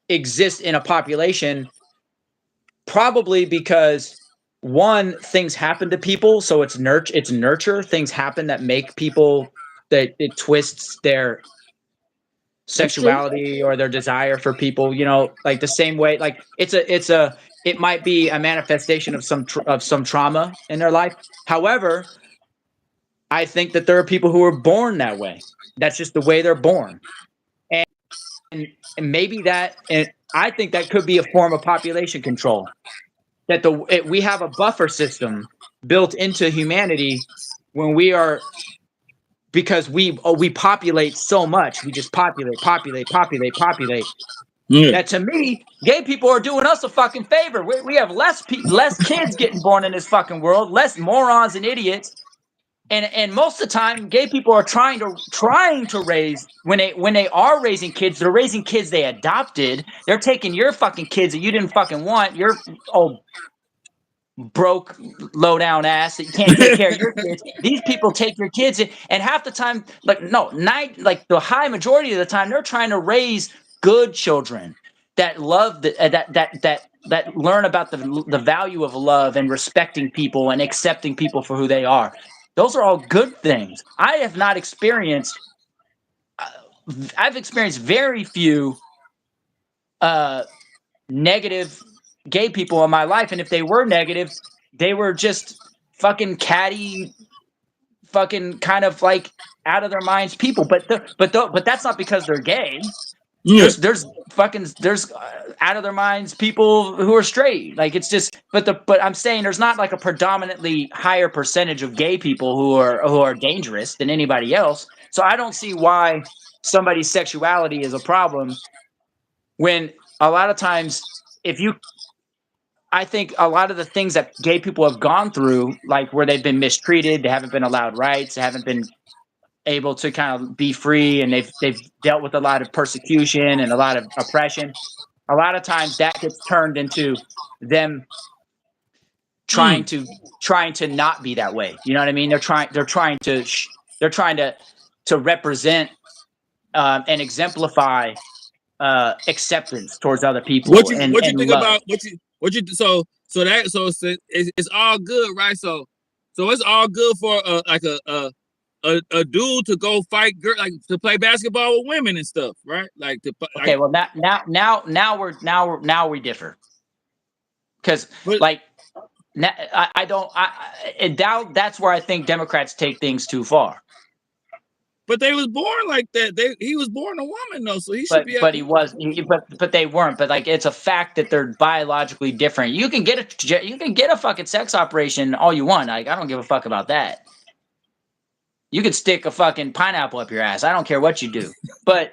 exist in a population probably because one, things happen to people, so it's nurture. Things happen that make people, that it twists their sexuality or their desire for people, like the same way, like it might be a manifestation of some trauma in their life. However, I think that there are people who are born that way. That's just the way they're born. And maybe and I think that could be a form of population control. That we have a buffer system built into humanity when we are because we populate so much. We just populate. Yeah. That to me, gay people are doing us a fucking favor. We have less kids getting born in this fucking world, less morons and idiots. And most of the time, gay people are trying to raise, when they are raising kids, they're raising kids they adopted. They're taking your fucking kids that you didn't fucking want, your old broke, low down ass that you can't take care of your kids. These people take your kids, and half the time, like the high majority of the time, they're trying to raise good children that love that learn about the value of love and respecting people and accepting people for who they are. Those are all good things. I've experienced very few negative gay people in my life, and if they were negative, they were just fucking catty, fucking kind of like out of their minds people. But that's not because they're gay. Yeah. There's out of their minds people who are straight. Like, it's just, but I'm saying there's not like a predominantly higher percentage of gay people who are dangerous than anybody else. So I don't see why somebody's sexuality is a problem, when a lot of times, I think a lot of the things that gay people have gone through, like where they've been mistreated, they haven't been allowed rights, they haven't been able to kind of be free, and they've dealt with a lot of persecution and a lot of oppression. A lot of times that gets turned into them trying to not be that way. You know what I mean? They're trying to represent and exemplify acceptance towards other people and think love. about it's all good, right? So it's all good for a dude to go fight like to play basketball with women and stuff, right? Like okay, well now we differ, because like that's where I think Democrats take things too far. But they was born like that. He was born a woman though, so he should be. But they weren't. But like, it's a fact that they're biologically different. You can get a fucking sex operation all you want. Like, I don't give a fuck about that. You could stick a fucking pineapple up your ass. I don't care what you do. But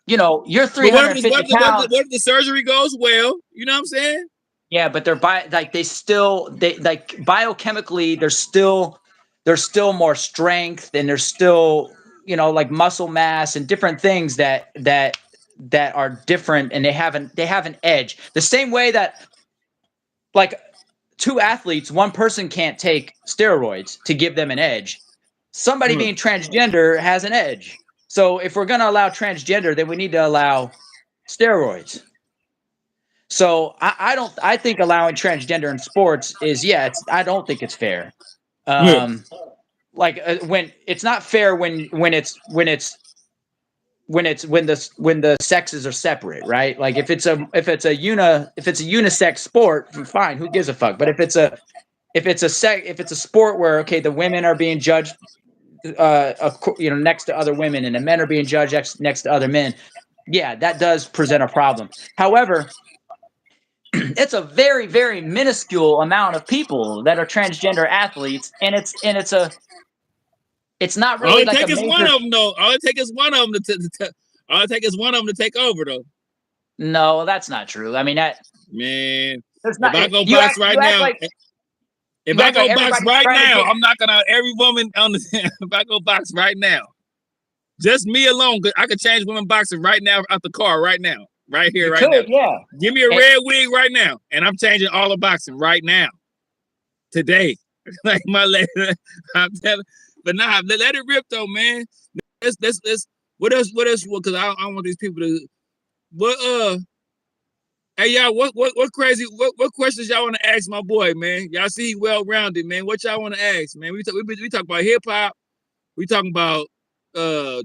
you know, you're 350 pounds. What if the surgery goes well? You know what I'm saying? Yeah, but they're biochemically, there's still more strength, and there's still, you know, like muscle mass and different things that are different, and they have an edge. The same way that, like, two athletes, one person can't take steroids to give them an edge. Somebody being transgender has an edge. So if we're going to allow transgender, then we need to allow steroids. So I think allowing transgender in sports is, I don't think it's fair. Like, when it's not fair when the sexes are separate, right? Like, if it's a unisex sport, fine, who gives a fuck? But if it's a sport where, okay, the women are being judged next to other women, and the men are being judged next to other men, that does present a problem. However, it's a very, very minuscule amount of people that are transgender athletes, and it's not really like a major. One of them, though. All it takes is one of them to take over, though. No, that's not true. I mean, if I go box right now, I'm knocking out every woman on the. If I go box right now, just me alone, I could change women boxing right now out the car right now. Right here, right now. Yeah. Give me a red wig right now, and I'm changing all the boxing right now, today. Like my leg, I'm telling. But nah, let it rip though, man. Let's what else? Because I want these people to. Hey y'all, what crazy? What questions y'all want to ask my boy, man? Y'all see he well rounded, man. What y'all want to ask, man? We talk about hip hop. We talking about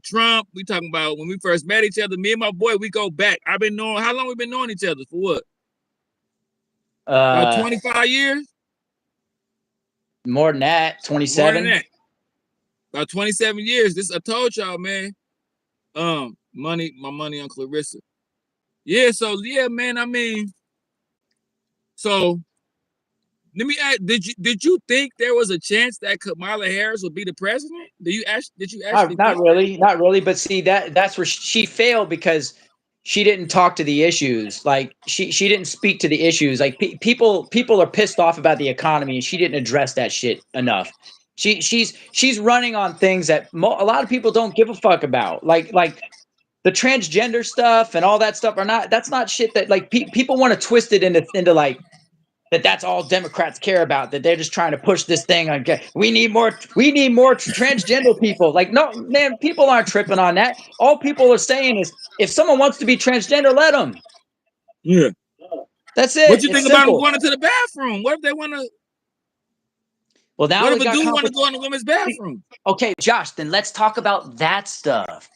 Trump. We talking about when we first met each other. Me and my boy, we go back. How long we been knowing each other? For what? About 25 years? More than that, 27. About 27 years. I told y'all, man. My money on Clarissa. Yeah, so yeah, man. I mean, so Let me ask, did you think there was a chance that Kamala Harris would be the president? Did you actually Not think that? really, not really. But see, that's where she failed because she didn't talk to the issues. Like she didn't speak to the issues. Like people are pissed off about the economy, and she didn't address that shit enough. She's running on things that a lot of people don't give a fuck about. Like the transgender stuff and all that stuff are not. That's not shit that like people want to twist it into like that's all Democrats care about. That they're just trying to push this thing on. We need more transgender people. Like, no, man, people aren't tripping on that. All people are saying is, if someone wants to be transgender, let them. Yeah. That's What it. you It's think about them simple. going into the bathroom? What if they want to? Well, now What we if a got dude want to go in the women's bathroom? Okay, Josh, then let's talk about that stuff.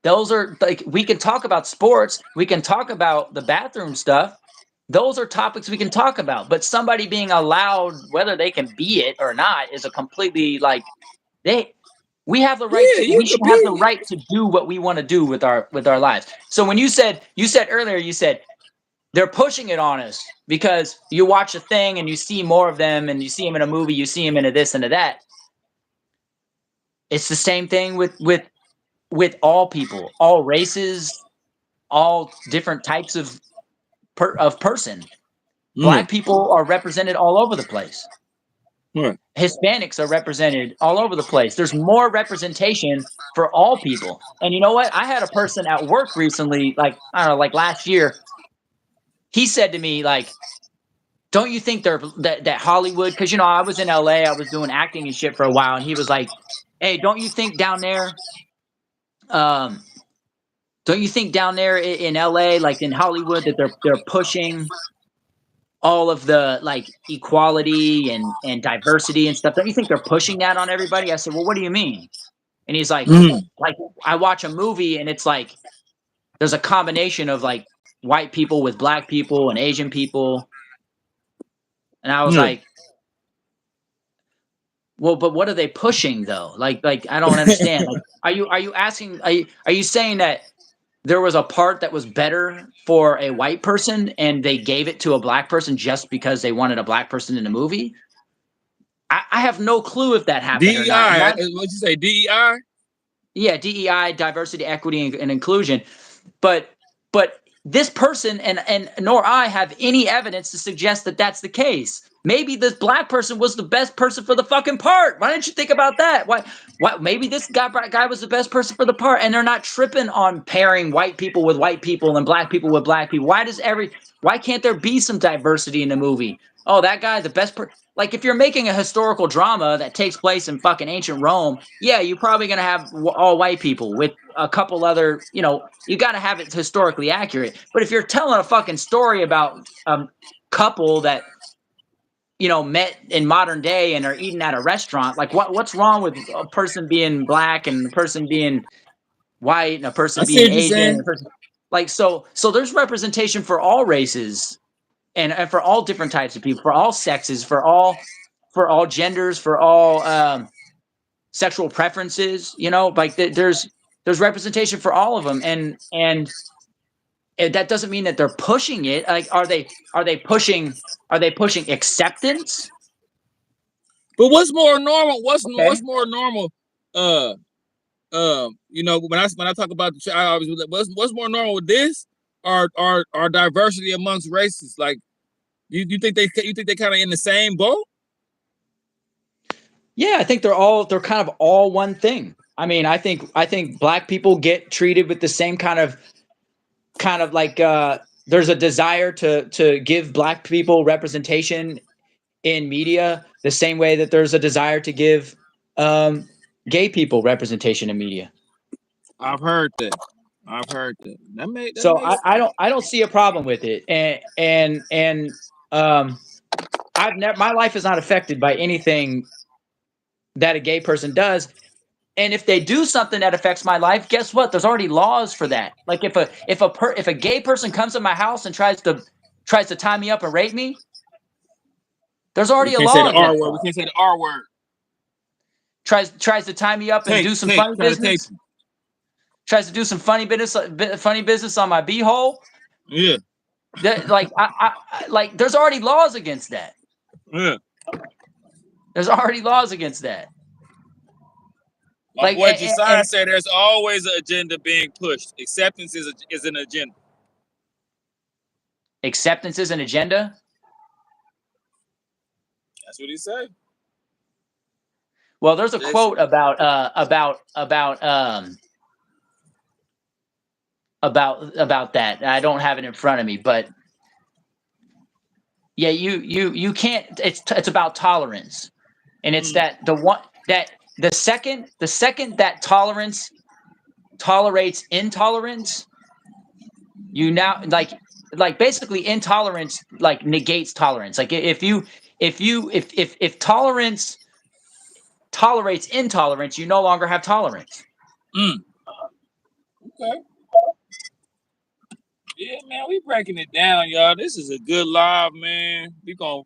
Those are like, we can talk about sports. We can talk about the bathroom stuff. Those are topics we can talk about. But somebody being allowed, whether they can be it or not, is a completely like we have the right Yeah, to, you we should could have the be. right to do what we want to do with our lives. So when you said earlier, you said they're pushing it on us because you watch a thing and you see more of them, and you see them in a movie, you see them in a this and a that. It's the same thing with all people, all races, all different types of person. Black people are represented all over the place. Right. Hispanics are represented all over the place. There's more representation for all people. And you know what? I had a person at work recently, like, I don't know, like last year. He said to me, like, don't you think that Hollywood, because, you know, I was in LA, I was doing acting and shit for a while. And he was like, hey, don't you think down there, in LA, like in Hollywood, that they're pushing all of the like equality and diversity and stuff? Don't you think they're pushing that on everybody? I said, well, what do you mean? And he's like, I watch a movie and it's like there's a combination of like white people with black people and Asian people. And I was like, well, but what are they pushing though? Like I don't understand. Like, are you asking? Are you saying that there was a part that was better for a white person and they gave it to a black person just because they wanted a black person in the movie? I have no clue if that happened or not. DEI. What'd you say? DEI? Yeah, DEI, diversity, equity, and inclusion. But this person and nor I have any evidence to suggest that that's the case. Maybe this black person was the best person for the fucking part. Why didn't you think about that? Why maybe this guy was the best person for the part, and they're not tripping on pairing white people with white people and black people with black people. Why can't there be some diversity in the movie? Oh, that guy, the best person. Like, if you're making a historical drama that takes place in fucking ancient Rome, yeah, you're probably going to have all white people with a couple other, you know, you got to have it historically accurate. But if you're telling a fucking story about a couple that, you know, met in modern day and are eating at a restaurant, like what's wrong with a person being black and a person being white and a I person see being what you're Asian? saying. And a person, like, so there's representation for all races and for all different types of people, for all sexes, for all genders, for all sexual preferences. You know, like there's representation for all of them, and that doesn't mean that they're pushing it. Like, are they pushing acceptance? But what's more normal? What's Okay. more normal? You know, when I talk about the, I always what's more normal with this, or diversity amongst races? Like, you think they kind of in the same boat? Yeah, I think they're kind of all one thing. I mean, I think black people get treated with the same kind of like there's a desire to give black people representation in media the same way that there's a desire to give gay people representation in media. I've heard that. That So makes I don't see a problem with it, and my life is not affected by anything that a gay person does. And if they do something that affects my life, guess what? There's already laws for that. Like, if a gay person comes to my house and tries to tie me up and rape me, there's we already a can't say law the R against word. We that. can't say the R word. Tries to tie me up and do some funny Try to tape. business. Tries to do some funny business on my beehole. Yeah. Like, I like, there's already laws against that. Yeah. There's already laws against that. My boy Josiah said there's always an agenda being pushed. Acceptance is an agenda. Acceptance is an agenda? That's what he said. Well, there's a quote about that. I don't have it in front of me, but yeah, you can't. It's about tolerance, and it's that the second that tolerance tolerates intolerance, you now like basically intolerance like negates tolerance. Like if tolerance tolerates intolerance, you no longer have tolerance. Okay. Yeah, man, we breaking it down, y'all. This is a good live, man. We gonna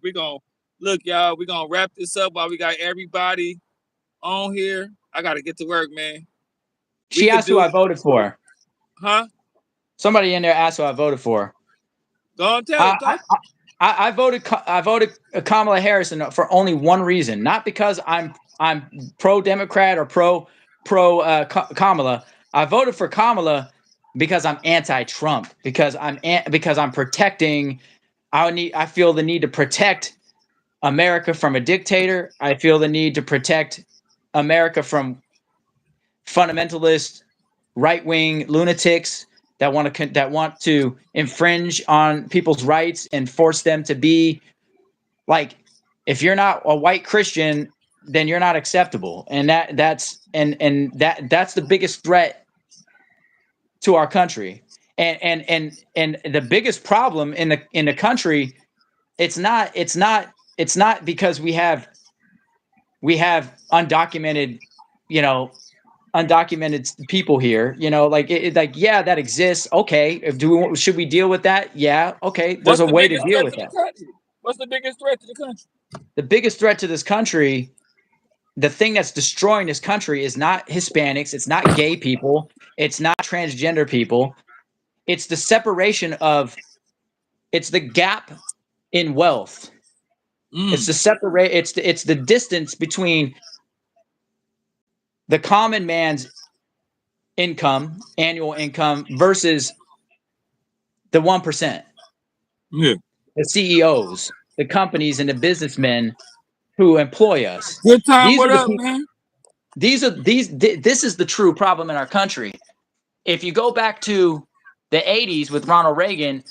look, y'all. We gonna wrap this up while we got everybody on here. I gotta get to work, man. She asked who I voted for. Huh? Somebody in there asked who I voted for. Go on, tell them. I voted Kamala Harris for only one reason, not because I'm pro Democrat or pro Kamala. I voted for Kamala because I'm anti-Trump, because I'm protecting. I feel the need to protect America from a dictator. I feel the need to protect America from fundamentalist right-wing lunatics that want to infringe on people's rights and force them to be like, if you're not a white Christian, then you're not acceptable. And that's the biggest threat to our country. And the biggest problem in the country, it's not because we have undocumented, undocumented people here, yeah, that exists. Okay, should we deal with that? Yeah, okay. There's a way to deal with that. What's the biggest threat to the country? The biggest threat to this country, the thing that's destroying this country, is not Hispanics, it's not gay people, it's not transgender people. It's the separation it's the gap in wealth. It's the distance between the common man's annual income versus the 1%. Yeah. The CEOs, the companies, and the businessmen who employ us. Good time. What up, man? This is the true problem in our country. If you go back to the 80s with Ronald Reagan,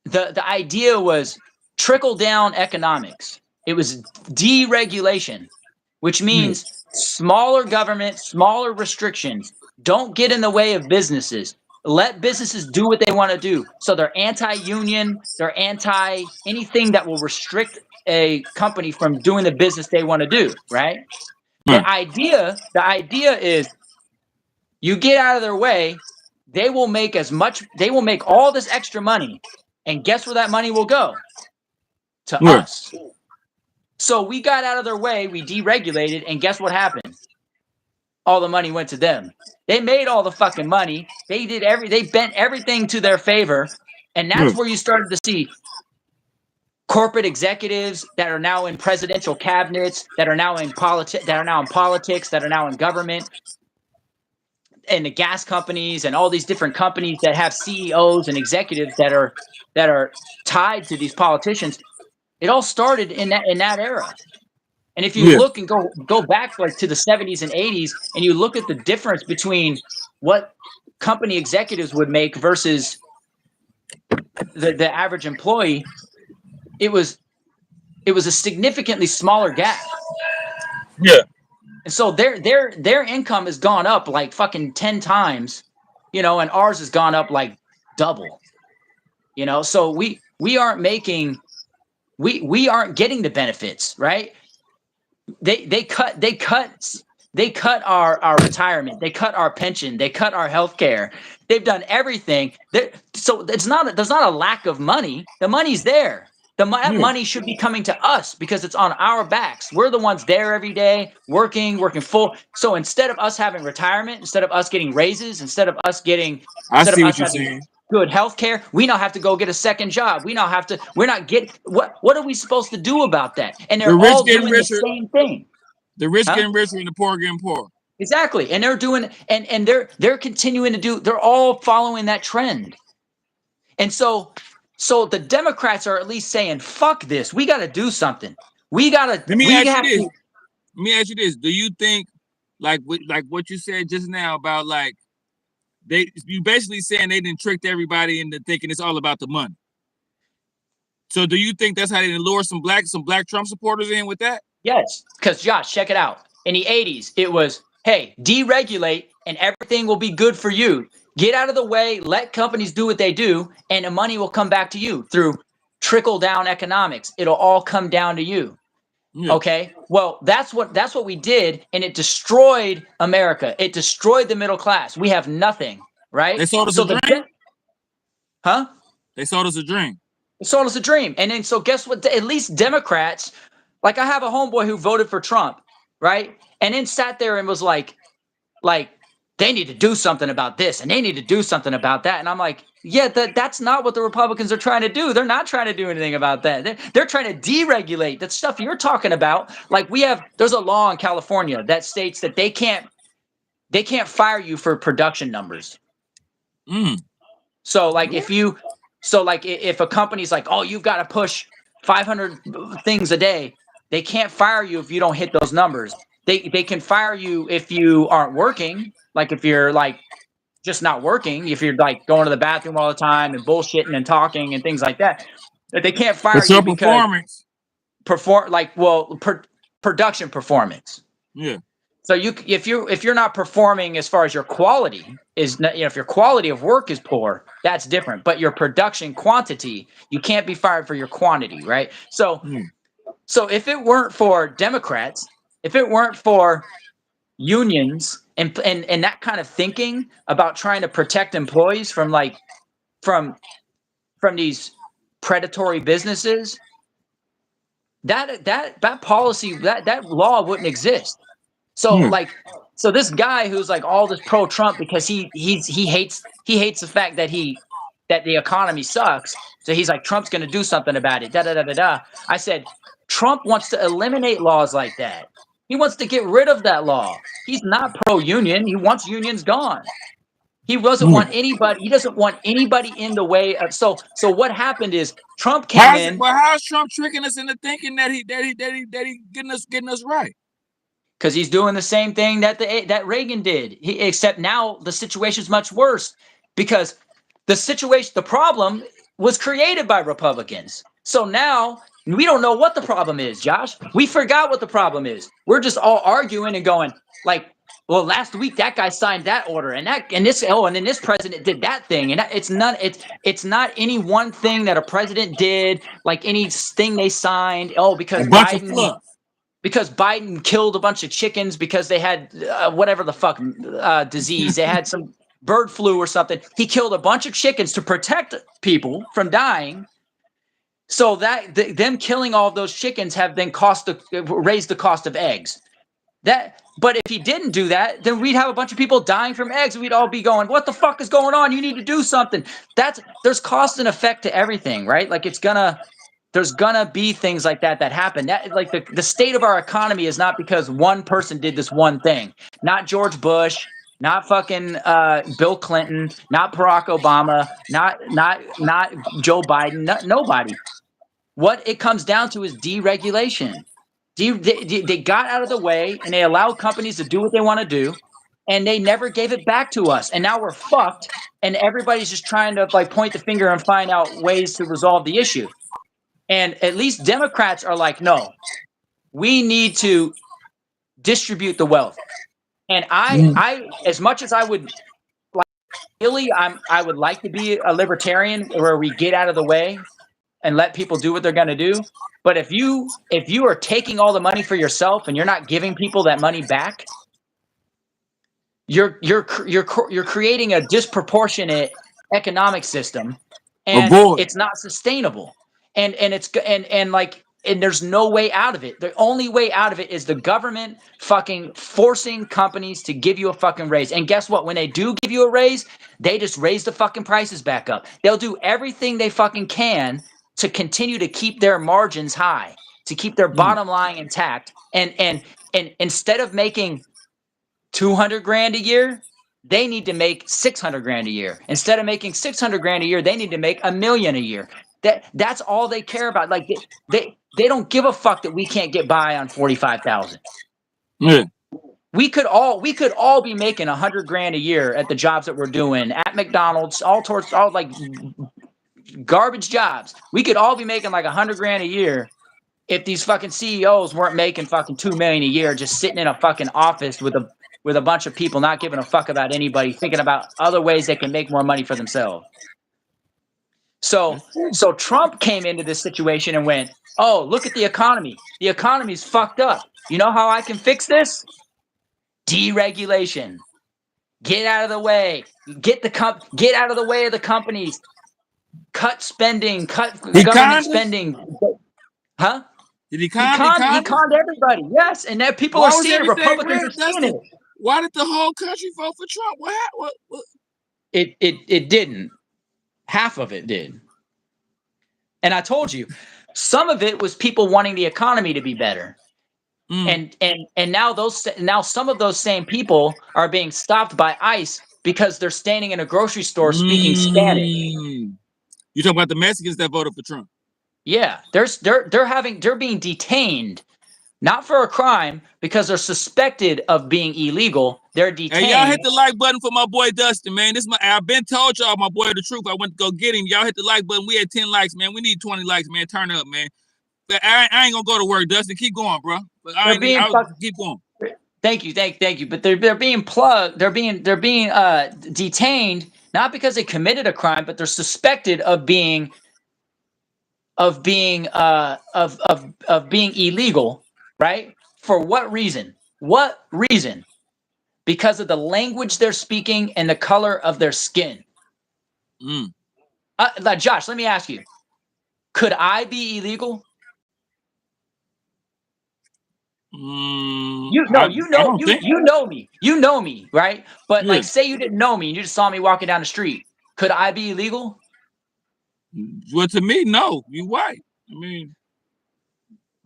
the idea was trickle down economics. It was deregulation, which means smaller government, smaller restrictions. Don't get in the way of businesses. Let businesses do what they want to do. So they're anti-union, they're anti anything that will restrict a company from doing the business they want to do, right? The idea is you get out of their way, they will make all this extra money. And guess where that money will go? To us. So we got out of their way, we deregulated, and guess what happened? All the money went to them. They made all the fucking money. They bent everything to their favor. And that's where you started to see corporate executives that are now in presidential cabinets, that are now in politics, that are now in government, and the gas companies and all these different companies that have CEOs and executives that are tied to these politicians. It all started in that era. And if you look and go back like to the 70s and 80s, and you look at the difference between what company executives would make versus the average employee, it was a significantly smaller gap. Yeah. And so their income has gone up like fucking 10 times, and ours has gone up like double. So we aren't making we aren't getting the benefits, right? They cut our retirement, they cut our pension, they cut our health care. They've done everything. So there's not a lack of money. The money's there. That money should be coming to us because it's on our backs. We're the ones there every day, working full. So instead of us having retirement, instead of us getting raises, instead of us getting, I see what you're saying. good health care. We now have to go get a second job. We're not getting, what are we supposed to do about that? And The they're rich all getting doing the richer. same thing. The rich Huh? getting richer and the poor getting poorer. Exactly. And they're doing, and they're continuing to do, they're all following that trend. And so the Democrats are at least saying, fuck this. We got to do something. We have Let me ask you to. this. Do you think, like what you said just now about like, you basically saying they didn't tricked everybody into thinking it's all about the money. So do you think that's how they lure some black Trump supporters in with that? Yes, because Josh, check it out. In the 80s, it was, hey, deregulate and everything will be good for you. Get out of the way, let companies do what they do, and the money will come back to you through trickle down economics. It'll all come down to you. Yeah. Okay. Well, that's what we did, and it destroyed America. It destroyed the middle class. We have nothing, right? They sold us a dream. Huh? They sold us a dream. They sold us a dream. And then so guess what? At least Democrats, like I have a homeboy who voted for Trump, right? And then sat there and was like they need to do something about this and they need to do something about that. And I'm like, yeah, that's not what the Republicans are trying to do. They're not trying to do anything about that. They're trying to deregulate that stuff you're talking about. Like there's a law in California that states that they can't fire you for production numbers. So like if a company's like, oh, you've got to push 500 things a day, they can't fire you if you don't hit those numbers. They can fire you if you aren't working. Like if you're like just not working, if you're like going to the bathroom all the time and bullshitting and talking and things like that. But they can't fire you because production performance. Yeah. So if you're not performing as far as your quality is, if your quality of work is poor, that's different. But your production quantity, you can't be fired for your quantity, right? So if it weren't for Democrats, if it weren't for unions and that kind of thinking about trying to protect employees from these predatory businesses, that policy, that law wouldn't exist. So so this guy who's like all this pro Trump because he hates the fact that the economy sucks. So he's like, Trump's going to do something about it. I said, Trump wants to eliminate laws like that. He wants to get rid of that law. He's not pro-union. He wants unions gone. He doesn't want anybody. He doesn't want anybody in the way of. So what happened is Trump came in. But how's Trump tricking us into thinking that he getting us right? Because he's doing the same thing that Reagan did. Except now the situation is much worse because the problem was created by Republicans. So now we don't know what the problem is, Josh. We forgot what the problem is. We're just all arguing and going like, well, last week that guy signed that order and then this president did that thing. And it's not any one thing that a president did, like anything they signed. Oh, because Biden killed a bunch of chickens because they had whatever the fuck disease. They had some bird flu or something. He killed a bunch of chickens to protect people from dying. So that them killing all of those chickens have then raised the cost of eggs. But if he didn't do that, then we'd have a bunch of people dying from eggs. We'd all be going, what the fuck is going on? You need to do something. There's cost and effect to everything, right? Like there's gonna be things like that happen. Like the state of our economy is not because one person did this one thing. Not George Bush, not fucking Bill Clinton, not Barack Obama, not Joe Biden, nobody. What it comes down to is deregulation. They got out of the way and they allowed companies to do what they want to do, and they never gave it back to us. And now we're fucked, and everybody's just trying to like point the finger and find out ways to resolve the issue. And at least Democrats are like, no, we need to distribute the wealth. And I as much as I would like, really, I would like to be a libertarian where we get out of the way and let people do what they're going to do. But if you are taking all the money for yourself and you're not giving people that money back, you're creating a disproportionate economic system, and it's not sustainable. And and there's no way out of it. The only way out of it is the government fucking forcing companies to give you a fucking raise. And guess what? When they do give you a raise, they just raise the fucking prices back up. They'll do everything they fucking can to continue to keep their margins high, to keep their bottom line intact. And instead of making 200 grand a year, they need to make 600 grand a year. Instead of making 600 grand a year, they need to make $1 million a year. That's all they care about. Like they don't give a fuck that we can't get by on 45,000. Yeah. We could all be making 100 grand a year at the jobs that we're doing at McDonald's, all like garbage jobs. We could all be making like 100 grand a year if these fucking CEOs weren't making fucking $2 million a year, just sitting in a fucking office with a bunch of people not giving a fuck about anybody, thinking about other ways they can make more money for themselves. So Trump came into this situation and went, oh, look at the economy. The economy's fucked up. You know how I can fix this? Deregulation. Get out of the way. Get out of the way of the companies. Cut spending. Cut government spending. Huh? Did he conned everybody. Yes, and that people are seeing it. Republicans are seeing it. Why did the whole country vote for Trump? What? It didn't. Half of it did. And I told you, some of it was people wanting the economy to be better. And now some of those same people are being stopped by ICE because they're standing in a grocery store speaking Spanish. You talking about the Mexicans that voted for Trump? Yeah, they're being detained, not for a crime, because they're suspected of being illegal. They're detained. Hey, y'all hit the like button for my boy Dustin, man. I've been told y'all, my boy, the truth. I went to go get him. Y'all hit the like button. We had 10 likes, man. We need 20 likes, man. Turn up, man. But I ain't gonna go to work, Dustin. Keep going, bro. But keep going. Thank you. But they're being plugged. They're being detained not because they committed a crime, but they're suspected of being illegal, right? For what reason? What reason? Because of the language they're speaking and the color of their skin. Josh, let me ask you: could I be illegal? You know me, right? But like, say you didn't know me and you just saw me walking down the street. Could I be illegal? Well, to me, no. You white. I mean,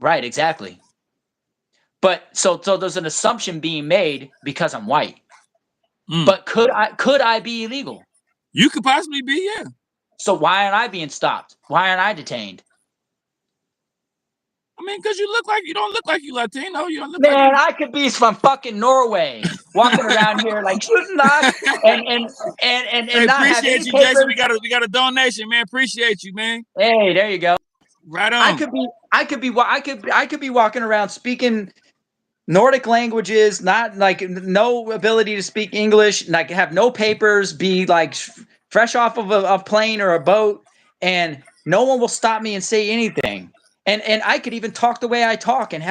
right, exactly. But so there's an assumption being made because I'm white. But could I be illegal? You could possibly be, yeah. So why aren't I being stopped? Why aren't I detained? I mean, because you don't look like you Latino. You don't look Man, I could be from fucking Norway, walking around here like shooting luck and not have any appreciate you, papers. Jason. We got a donation, man. Appreciate you, man. Hey, there you go. Right on. I could be walking around speaking Nordic languages, not like no ability to speak English, like have no papers, be like fresh off of a plane or a boat, and no one will stop me and say anything. And I could even talk the way I talk and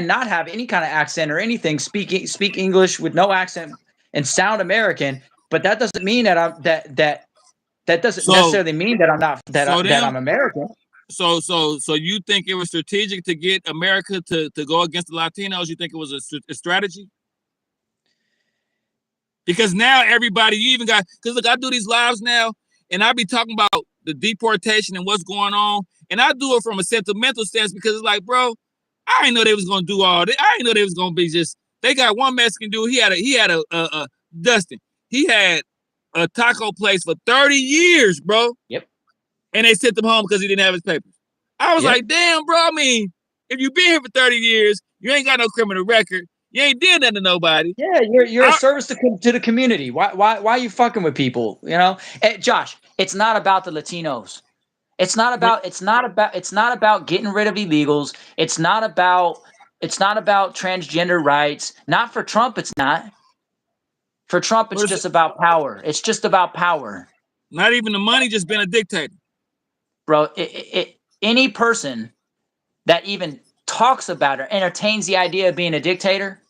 not have any kind of accent or anything. Speak English with no accent and sound American. But that doesn't mean that necessarily mean that I'm not that I'm American. So you think it was strategic to get America to go against the Latinos? You think it was a strategy? Because now everybody, you even got, because look, I do these lives now, and I be talking about the deportation and what's going on. And I do it from a sentimental stance because it's like, bro, I didn't know they was gonna do all this. I didn't know they was gonna be just. They got one Mexican dude. He had a Dustin. He had a taco place for 30 years, bro. Yep. And they sent him home because he didn't have his papers. I was like, damn, bro. I mean, if you've been here for 30 years, you ain't got no criminal record. You ain't did nothing to nobody. Yeah, you're a service to the community. Why are you fucking with people? You know, hey, Josh. It's not about the Latinos. It's not about getting rid of illegals. It's not about transgender rights. Not for Trump, it's not. For Trump, it's just about power. It's just about power. Not even the money, just being a dictator. Bro, any person that even talks about or entertains the idea of being a dictator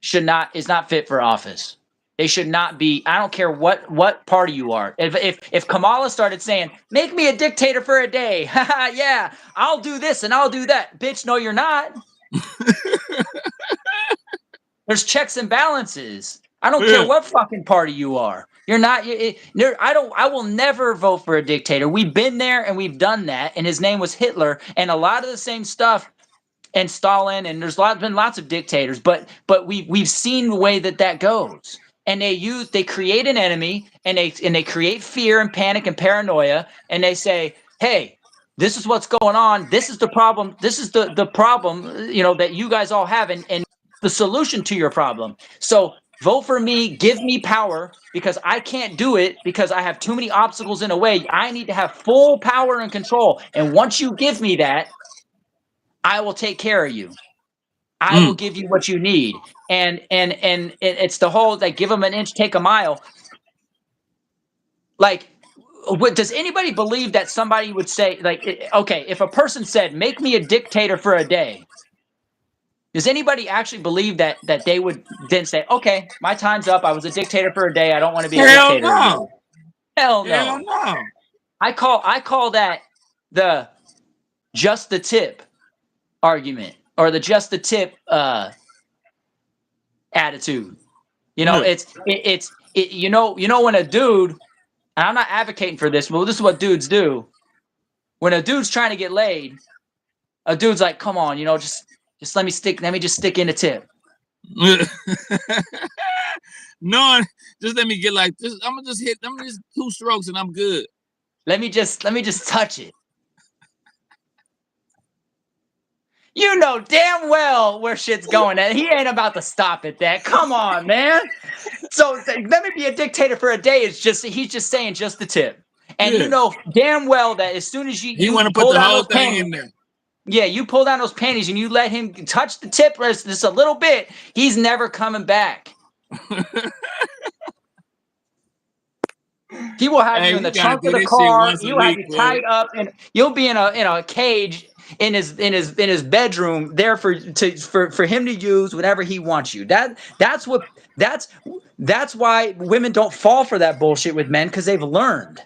is not fit for office. They should not be. I don't care what party you are. If Kamala started saying, "Make me a dictator for a day," yeah, I'll do this and I'll do that. Bitch, no, you're not. There's checks and balances. I don't care what fucking party you are. You're not. I will never vote for a dictator. We've been there and we've done that. And his name was Hitler. And a lot of the same stuff. And Stalin. And there's been lots of dictators. But we've seen the way that goes. And they create an enemy. And they create fear and panic and paranoia. And they say, hey, this is what's going on. This is the problem. This is the problem. That you guys all have. And the solution to your problem. So vote for me, give me power, because I can't do it because I have too many obstacles in the way. I need to have full power and control. And once you give me that, I will take care of you. I will give you what you need. And it's the whole, like, give them an inch, take a mile. Like, does anybody believe that somebody would say, like, okay, if a person said, make me a dictator for a day, does anybody actually believe that they would then say, okay, my time's up. I was a dictator for a day. I don't want to be a dictator anymore. Hell no. Hell no. I call that the just the tip argument, or the just the tip attitude. It's when a dude, and I'm not advocating for this, but this is what dudes do. When a dude's trying to get laid, a dude's like, come on, just let me just stick in a tip. No, just let me get like this. I'm gonna just 2 strokes and I'm good. Let me just touch it. You know damn well where shit's going at. He ain't about to stop at that. Come on, man. So let me be a dictator for a day. He's just saying just the tip. And you know damn well that as soon as you want to put the whole thing in there. Yeah, you pull down those panties and you let him touch the tip just a little bit, he's never coming back. He will have you in the trunk of the car. He'll have you tied up, and you'll be in a cage in his bedroom there for him to use whenever he wants you. That's why women don't fall for that bullshit with men, because they've learned.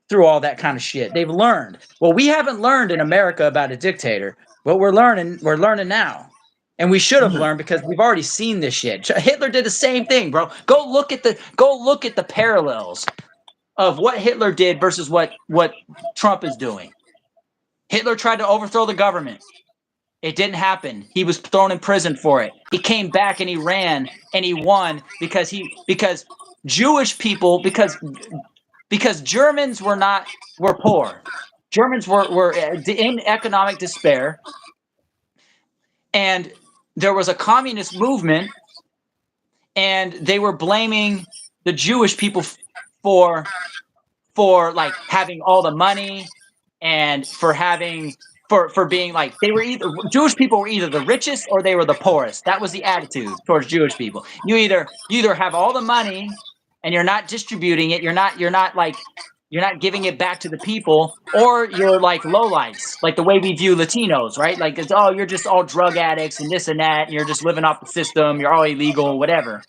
Through all that kind of shit, they've learned. Well, we haven't learned in America about a dictator, but we're learning now, and we should have learned because we've already seen this shit. Hitler did the same thing, bro. Go look at the parallels of what Hitler did versus what Trump is doing. Hitler tried to overthrow the government. It didn't happen. He was thrown in prison for it. He came back and he ran and he won because Jewish people, because Germans were poor. Germans were in economic despair. And there was a communist movement, and they were blaming the Jewish people for like having all the money, and for being like, Jewish people were either the richest or they were the poorest. That was the attitude towards Jewish people. You either have all the money and you're not distributing it, you're not giving it back to the people, or you're like lowlifes, like the way we view Latinos, right? Like, it's, oh, you're just all drug addicts and this and that, and you're just living off the system, you're all illegal, whatever.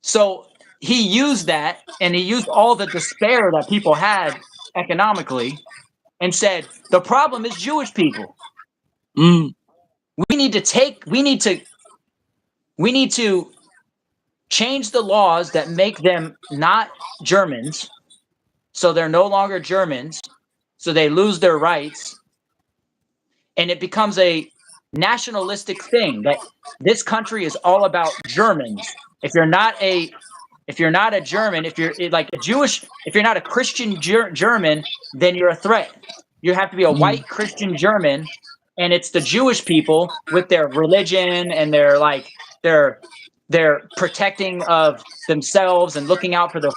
So he used that, and he used all the despair that people had economically, and said, the problem is Jewish people. We need to change the laws that make them not Germans, so they're no longer Germans, so they lose their rights, and it becomes a nationalistic thing that this country is all about Germans. If you're not a German, if you're like a Jewish, if you're not a Christian German, then you're a threat. You have to be a white Christian German, and it's the Jewish people with their religion and their protecting of themselves and looking out for their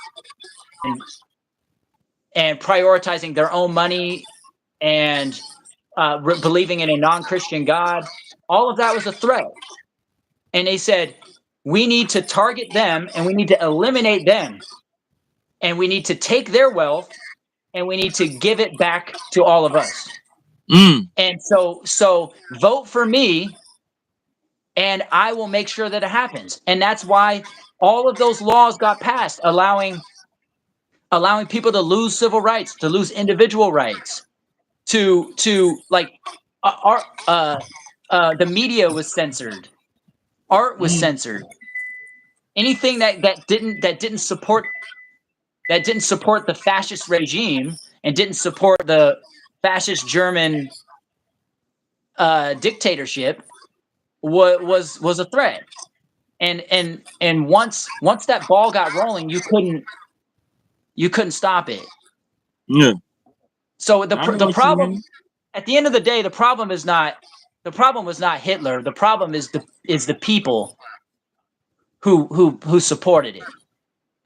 and prioritizing their own money and believing in a non-Christian God. All of that was a threat. And they said, we need to target them, and we need to eliminate them, and we need to take their wealth, and we need to give it back to all of us. And so vote for me, and I will make sure that it happens. And that's why all of those laws got passed, allowing people to lose civil rights, to lose individual rights, to like art. The media was censored, art was censored. Anything that didn't support the fascist regime and didn't support the fascist German dictatorship was a threat. And once that ball got rolling, you couldn't stop it. Yeah. So I know the what you problem mean. at the end of the day, the problem was not Hitler. The problem is the people who supported it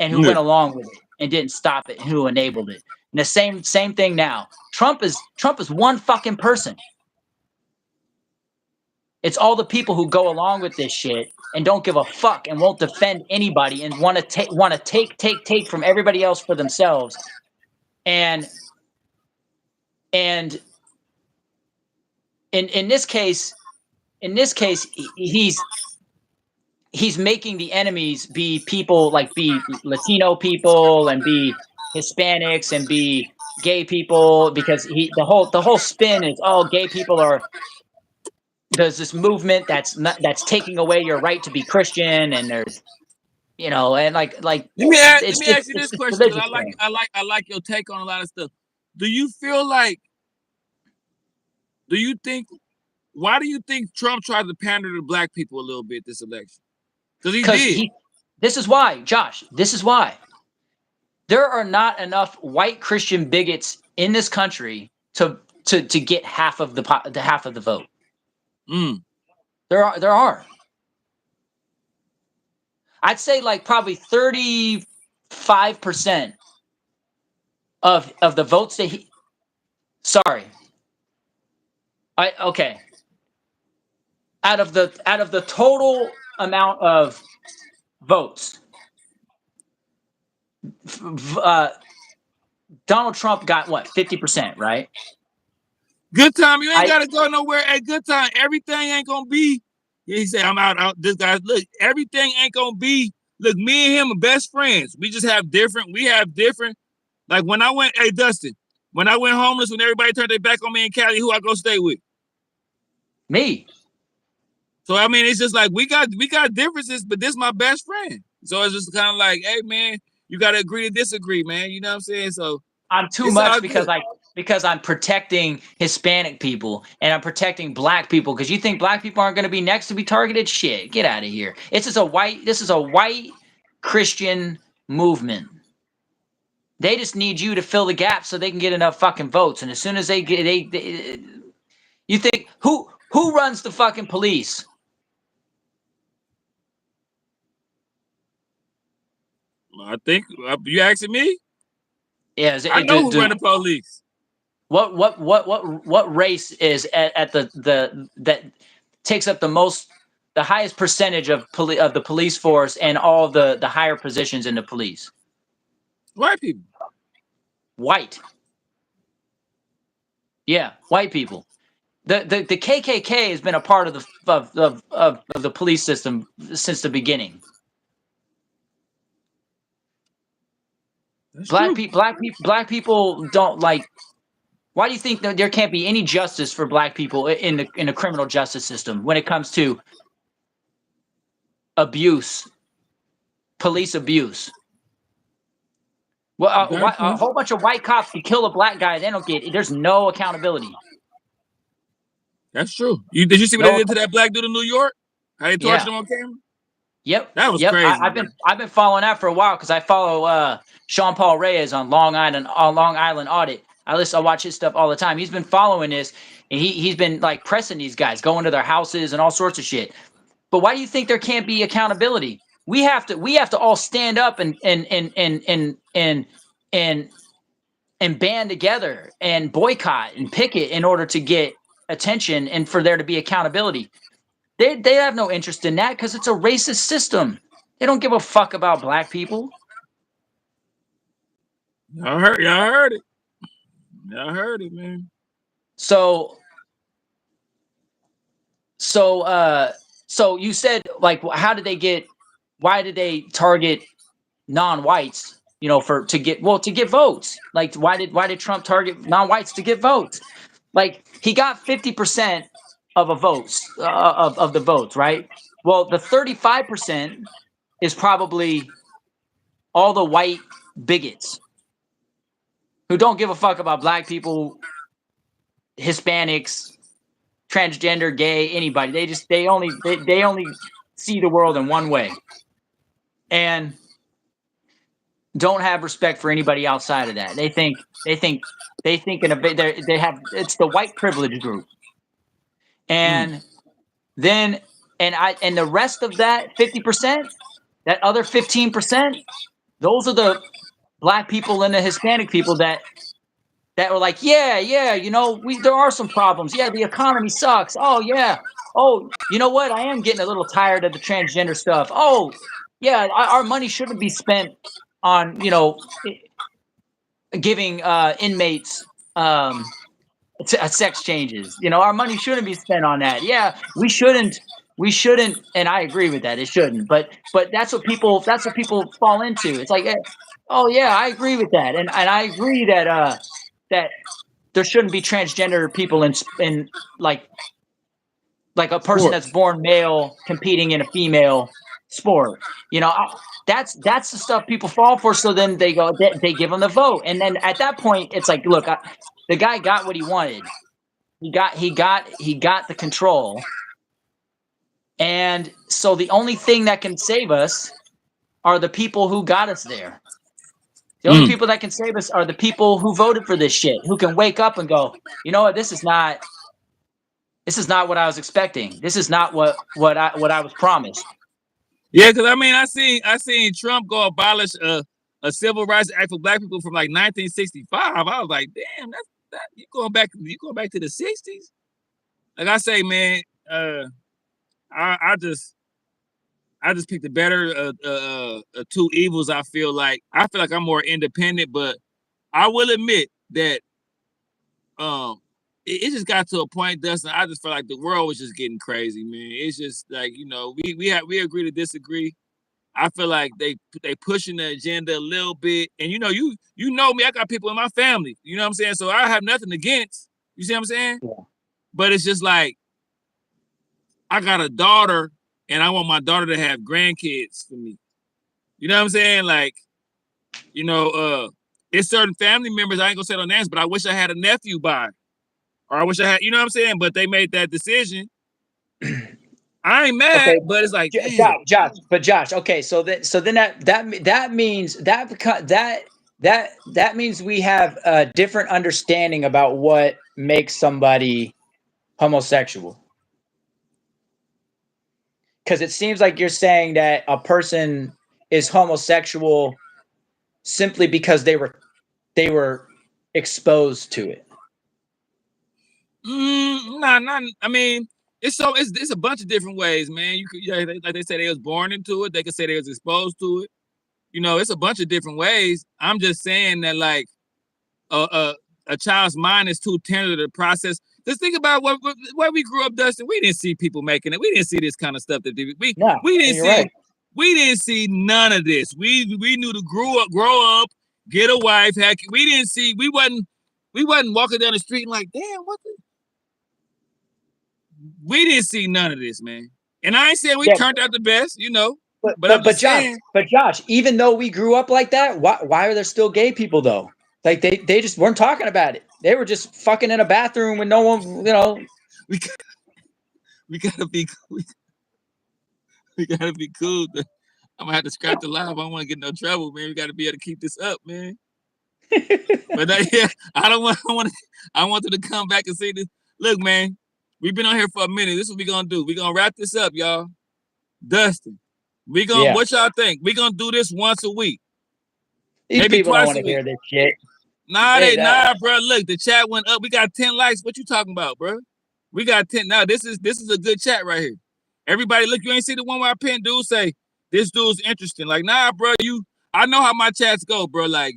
and who Yeah. went along with it and didn't stop it and who enabled it. And the same thing now. Trump is one fucking person. It's all the people who go along with this shit and don't give a fuck and won't defend anybody and want to take from everybody else for themselves. And in this case, he's making the enemies be people, like be Latino people and be Hispanics and be gay people, because the whole spin is, oh, gay people are, there's this movement that's taking away your right to be Christian, and there's, and like Let it's me just ask you this this question, because religious thing. I like your take on a lot of stuff. Do you feel like, why do you think Trump tried to pander to black people a little bit this election? Because he Because did. this is why, Josh, this is why there are not enough white Christian bigots in this country to get half of the vote. There are. I'd say like probably 35% of the votes that he. Sorry. Okay. Out of the total amount of votes, Donald Trump got what, 50%, right? Good time. You ain't gotta go nowhere. At good time, everything ain't gonna be. Yeah, he said, "I'm out. This guy, look, everything ain't gonna be. Look, me and him are best friends. We just have different. We have different. Like when I went, hey Dustin, when I went homeless, when everybody turned their back on me in Cali, who I go stay with? Me. So I mean, it's just like we got differences, but this is my best friend. So it's just kind of like, hey man, you got to agree to disagree, man. You know what I'm saying? So I'm too much because I'm protecting Hispanic people and I'm protecting black people, because you think black people aren't going to be next to be targeted? Shit, get out of here. This is a white Christian movement. They just need you to fill the gap so they can get enough fucking votes. And as soon as they you think who runs the fucking police? I think you asking me. Yeah, I know who run the police. What race is at the that takes up the highest percentage of the police force and all the higher positions in the police? White people. White. Yeah, white people. The KKK has been a part of the police system since the beginning. That's Black true. people don't like. Why do you think that there can't be any justice for black people in the criminal justice system when it comes to abuse, police abuse? Well, a whole bunch of white cops can kill a black guy. They don't get. There's no accountability. That's true. Did you see what they did to that black dude in New York? How they tortured him on camera? Yep. That was crazy. I've been following that for a while because I follow Sean Paul Reyes on Long Island Audit. I watch his stuff all the time. He's been following this, and he's been like pressing these guys, going to their houses and all sorts of shit. But why do you think there can't be accountability? We have to all stand up and band together and boycott and picket in order to get attention and for there to be accountability. They have no interest in that because it's a racist system. They don't give a fuck about black people. Y'all heard it. Y'all heard it, man. So So you said, like, how did they get? Why did they target non-whites? You know, to get votes. Like, why did Trump target non-whites to get votes? Like, he got 50% of a votes of the votes, right? Well, the 35% is probably all the white bigots who don't give a fuck about black people, Hispanics, transgender, gay, anybody. They only see the world in one way, and don't have respect for anybody outside of that. They think in a bit. They have, it's the white privilege group, and then and the rest of that 50%, that other 15%, those are the black people and the Hispanic people that were like, yeah, you know, there are some problems. Yeah, the economy sucks. Oh yeah. Oh, you know what? I am getting a little tired of the transgender stuff. Oh, yeah, our money shouldn't be spent on, you know, giving inmates sex changes. You know, our money shouldn't be spent on that. Yeah, we shouldn't, and I agree with that. It shouldn't. But that's what people fall into. It's like, oh yeah, I agree with that. And I agree that that there shouldn't be transgender people in like a person that's born male competing in a female sport. You know, that's the stuff people fall for. So then they go, they give them the vote, and then at that point, it's like, look, the guy got what he wanted. He got the control, and so the only thing that can save us are the people who got us there. The only people that can save us are the people who voted for this shit, who can wake up and go, you know what, this is not what I was expecting. This is not what I was promised. Yeah, because I mean, I seen Trump go abolish a civil rights act for black people from like 1965. I was like, damn, that you going back to the 60s. Like I say, man, I just picked the better two evils. I feel like I'm more independent, but I will admit that it just got to a point, Dustin. I just felt like the world was just getting crazy, man. It's just like, you know, we agree to disagree. I feel like they pushing the agenda a little bit, and you know me. I got people in my family. You know what I'm saying? So I have nothing against. You see what I'm saying? Yeah. But it's just like, I got a daughter, and I want my daughter to have grandkids for me. You know what I'm saying? Like, you know, it's certain family members, I ain't gonna say no names, but I wish I had a nephew by, or I wish I had, you know what I'm saying? But they made that decision. I ain't mad, okay, but it's like, Josh. Okay, so then that means that means we have a different understanding about what makes somebody homosexual. Because it seems like you're saying that a person is homosexual simply because they were exposed to it. Nah. I mean, it's a bunch of different ways, man. You could, like they say, they was born into it. They could say they was exposed to it. You know, it's a bunch of different ways. I'm just saying that, like, a child's mind is too tender to process. Just think about where we grew up, Dustin. We didn't see people making it. We didn't see this kind of stuff that we didn't see. Right. We didn't see none of this. We knew to grow up, get a wife. We didn't see. We wasn't walking down the street and like, damn, what the. We didn't see none of this, man. And I ain't saying we turned out the best, you know. But Josh, even though we grew up like that, why are there still gay people though? Like they just weren't talking about it. They were just fucking in a bathroom with no one, you know. We gotta be cool. I'm gonna have to scrap the live. I don't want to get no trouble, man. We gotta be able to keep this up, man. But I want them to come back and say this. Look, man, we've been on here for a minute. This is what we're gonna do. We're gonna wrap this up, y'all. Dustin, what y'all think? We're gonna do this once a week. These maybe people don't want to hear this shit. Nah, bro. Look, the chat went up. We got 10 likes. What you talking about, bro? We got 10. Now, this is a good chat right here. Everybody, look, you ain't see the one where I pinned dude say, this dude's interesting. Like, nah, bro, I know how my chats go, bro. Like,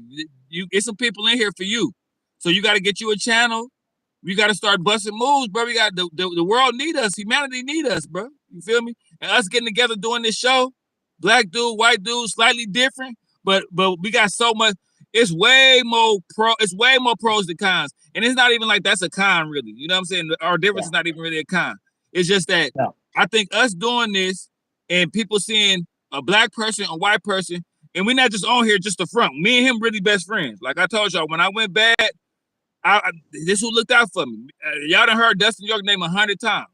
you get some people in here for you. So you got to get you a channel. We got to start busting moves, bro. We got the world need us. Humanity need us, bro. You feel me? and us getting together doing this show, black dude, white dude, slightly different, but we got so much. It's way more pros than cons, and it's not even like that's a con really. You know what I'm saying? Our difference is not even really a con. It's just that I think us doing this and people seeing a black person, a white person, and we're not just on here just the front. Me and him really best friends. Like I told y'all, when I went bad, this who looked out for me. Y'all done heard Dustin York name 100 times.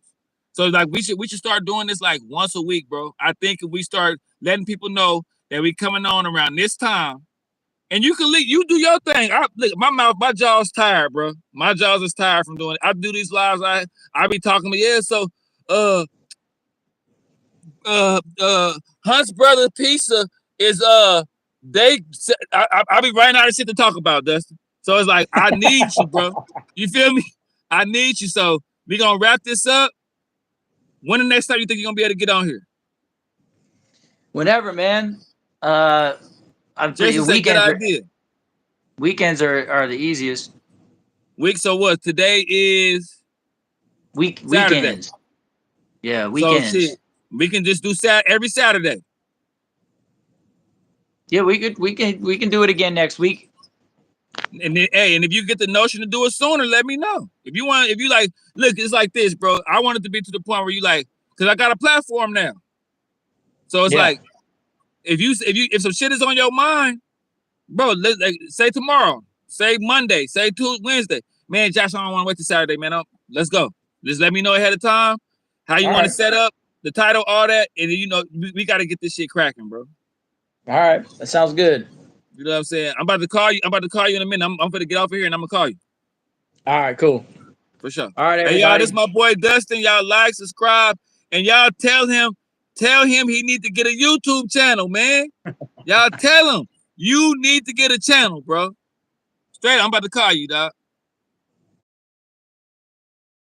So like we should start doing this like once a week, bro. I think if we start letting people know that we coming on around this time, and you can leave, you do your thing. Look, my jaw's tired, bro. My jaws is tired from doing it. I do these lives. I be talking to so Hunt's brother pizza is I be writing out of shit to talk about, Dustin. So it's like I need you, bro. You feel me? I need you. So we gonna wrap this up. When the next time you think you're gonna be able to get on here? Whenever, man. I'm Jason's a good idea. Weekends are the easiest. So what? Today is weekends. Yeah, weekends. So shit, we can just do every Saturday. Yeah, we can do it again next week. And then, hey, and if you get the notion to do it sooner, let me know. If you like, look, it's like this, bro. I want it to be to the point where you like, because I got a platform now. So it's like, if some shit is on your mind, bro, say tomorrow, say Monday, say Wednesday. Man, Josh, I don't want to wait till Saturday, man. Let's go. Just let me know ahead of time how you want to set up the title, all that, and we got to get this shit cracking, bro. All right, that sounds good. You know what I'm saying? I'm about to call you in a minute. I'm gonna get off of here and I'm gonna call you. All right, cool. For sure. All right, everybody. Hey, y'all, this is my boy Dustin. Y'all like, subscribe, and y'all tell him he need to get a YouTube channel, man. Y'all tell him you need to get a channel, bro. Straight, I'm about to call you, dog.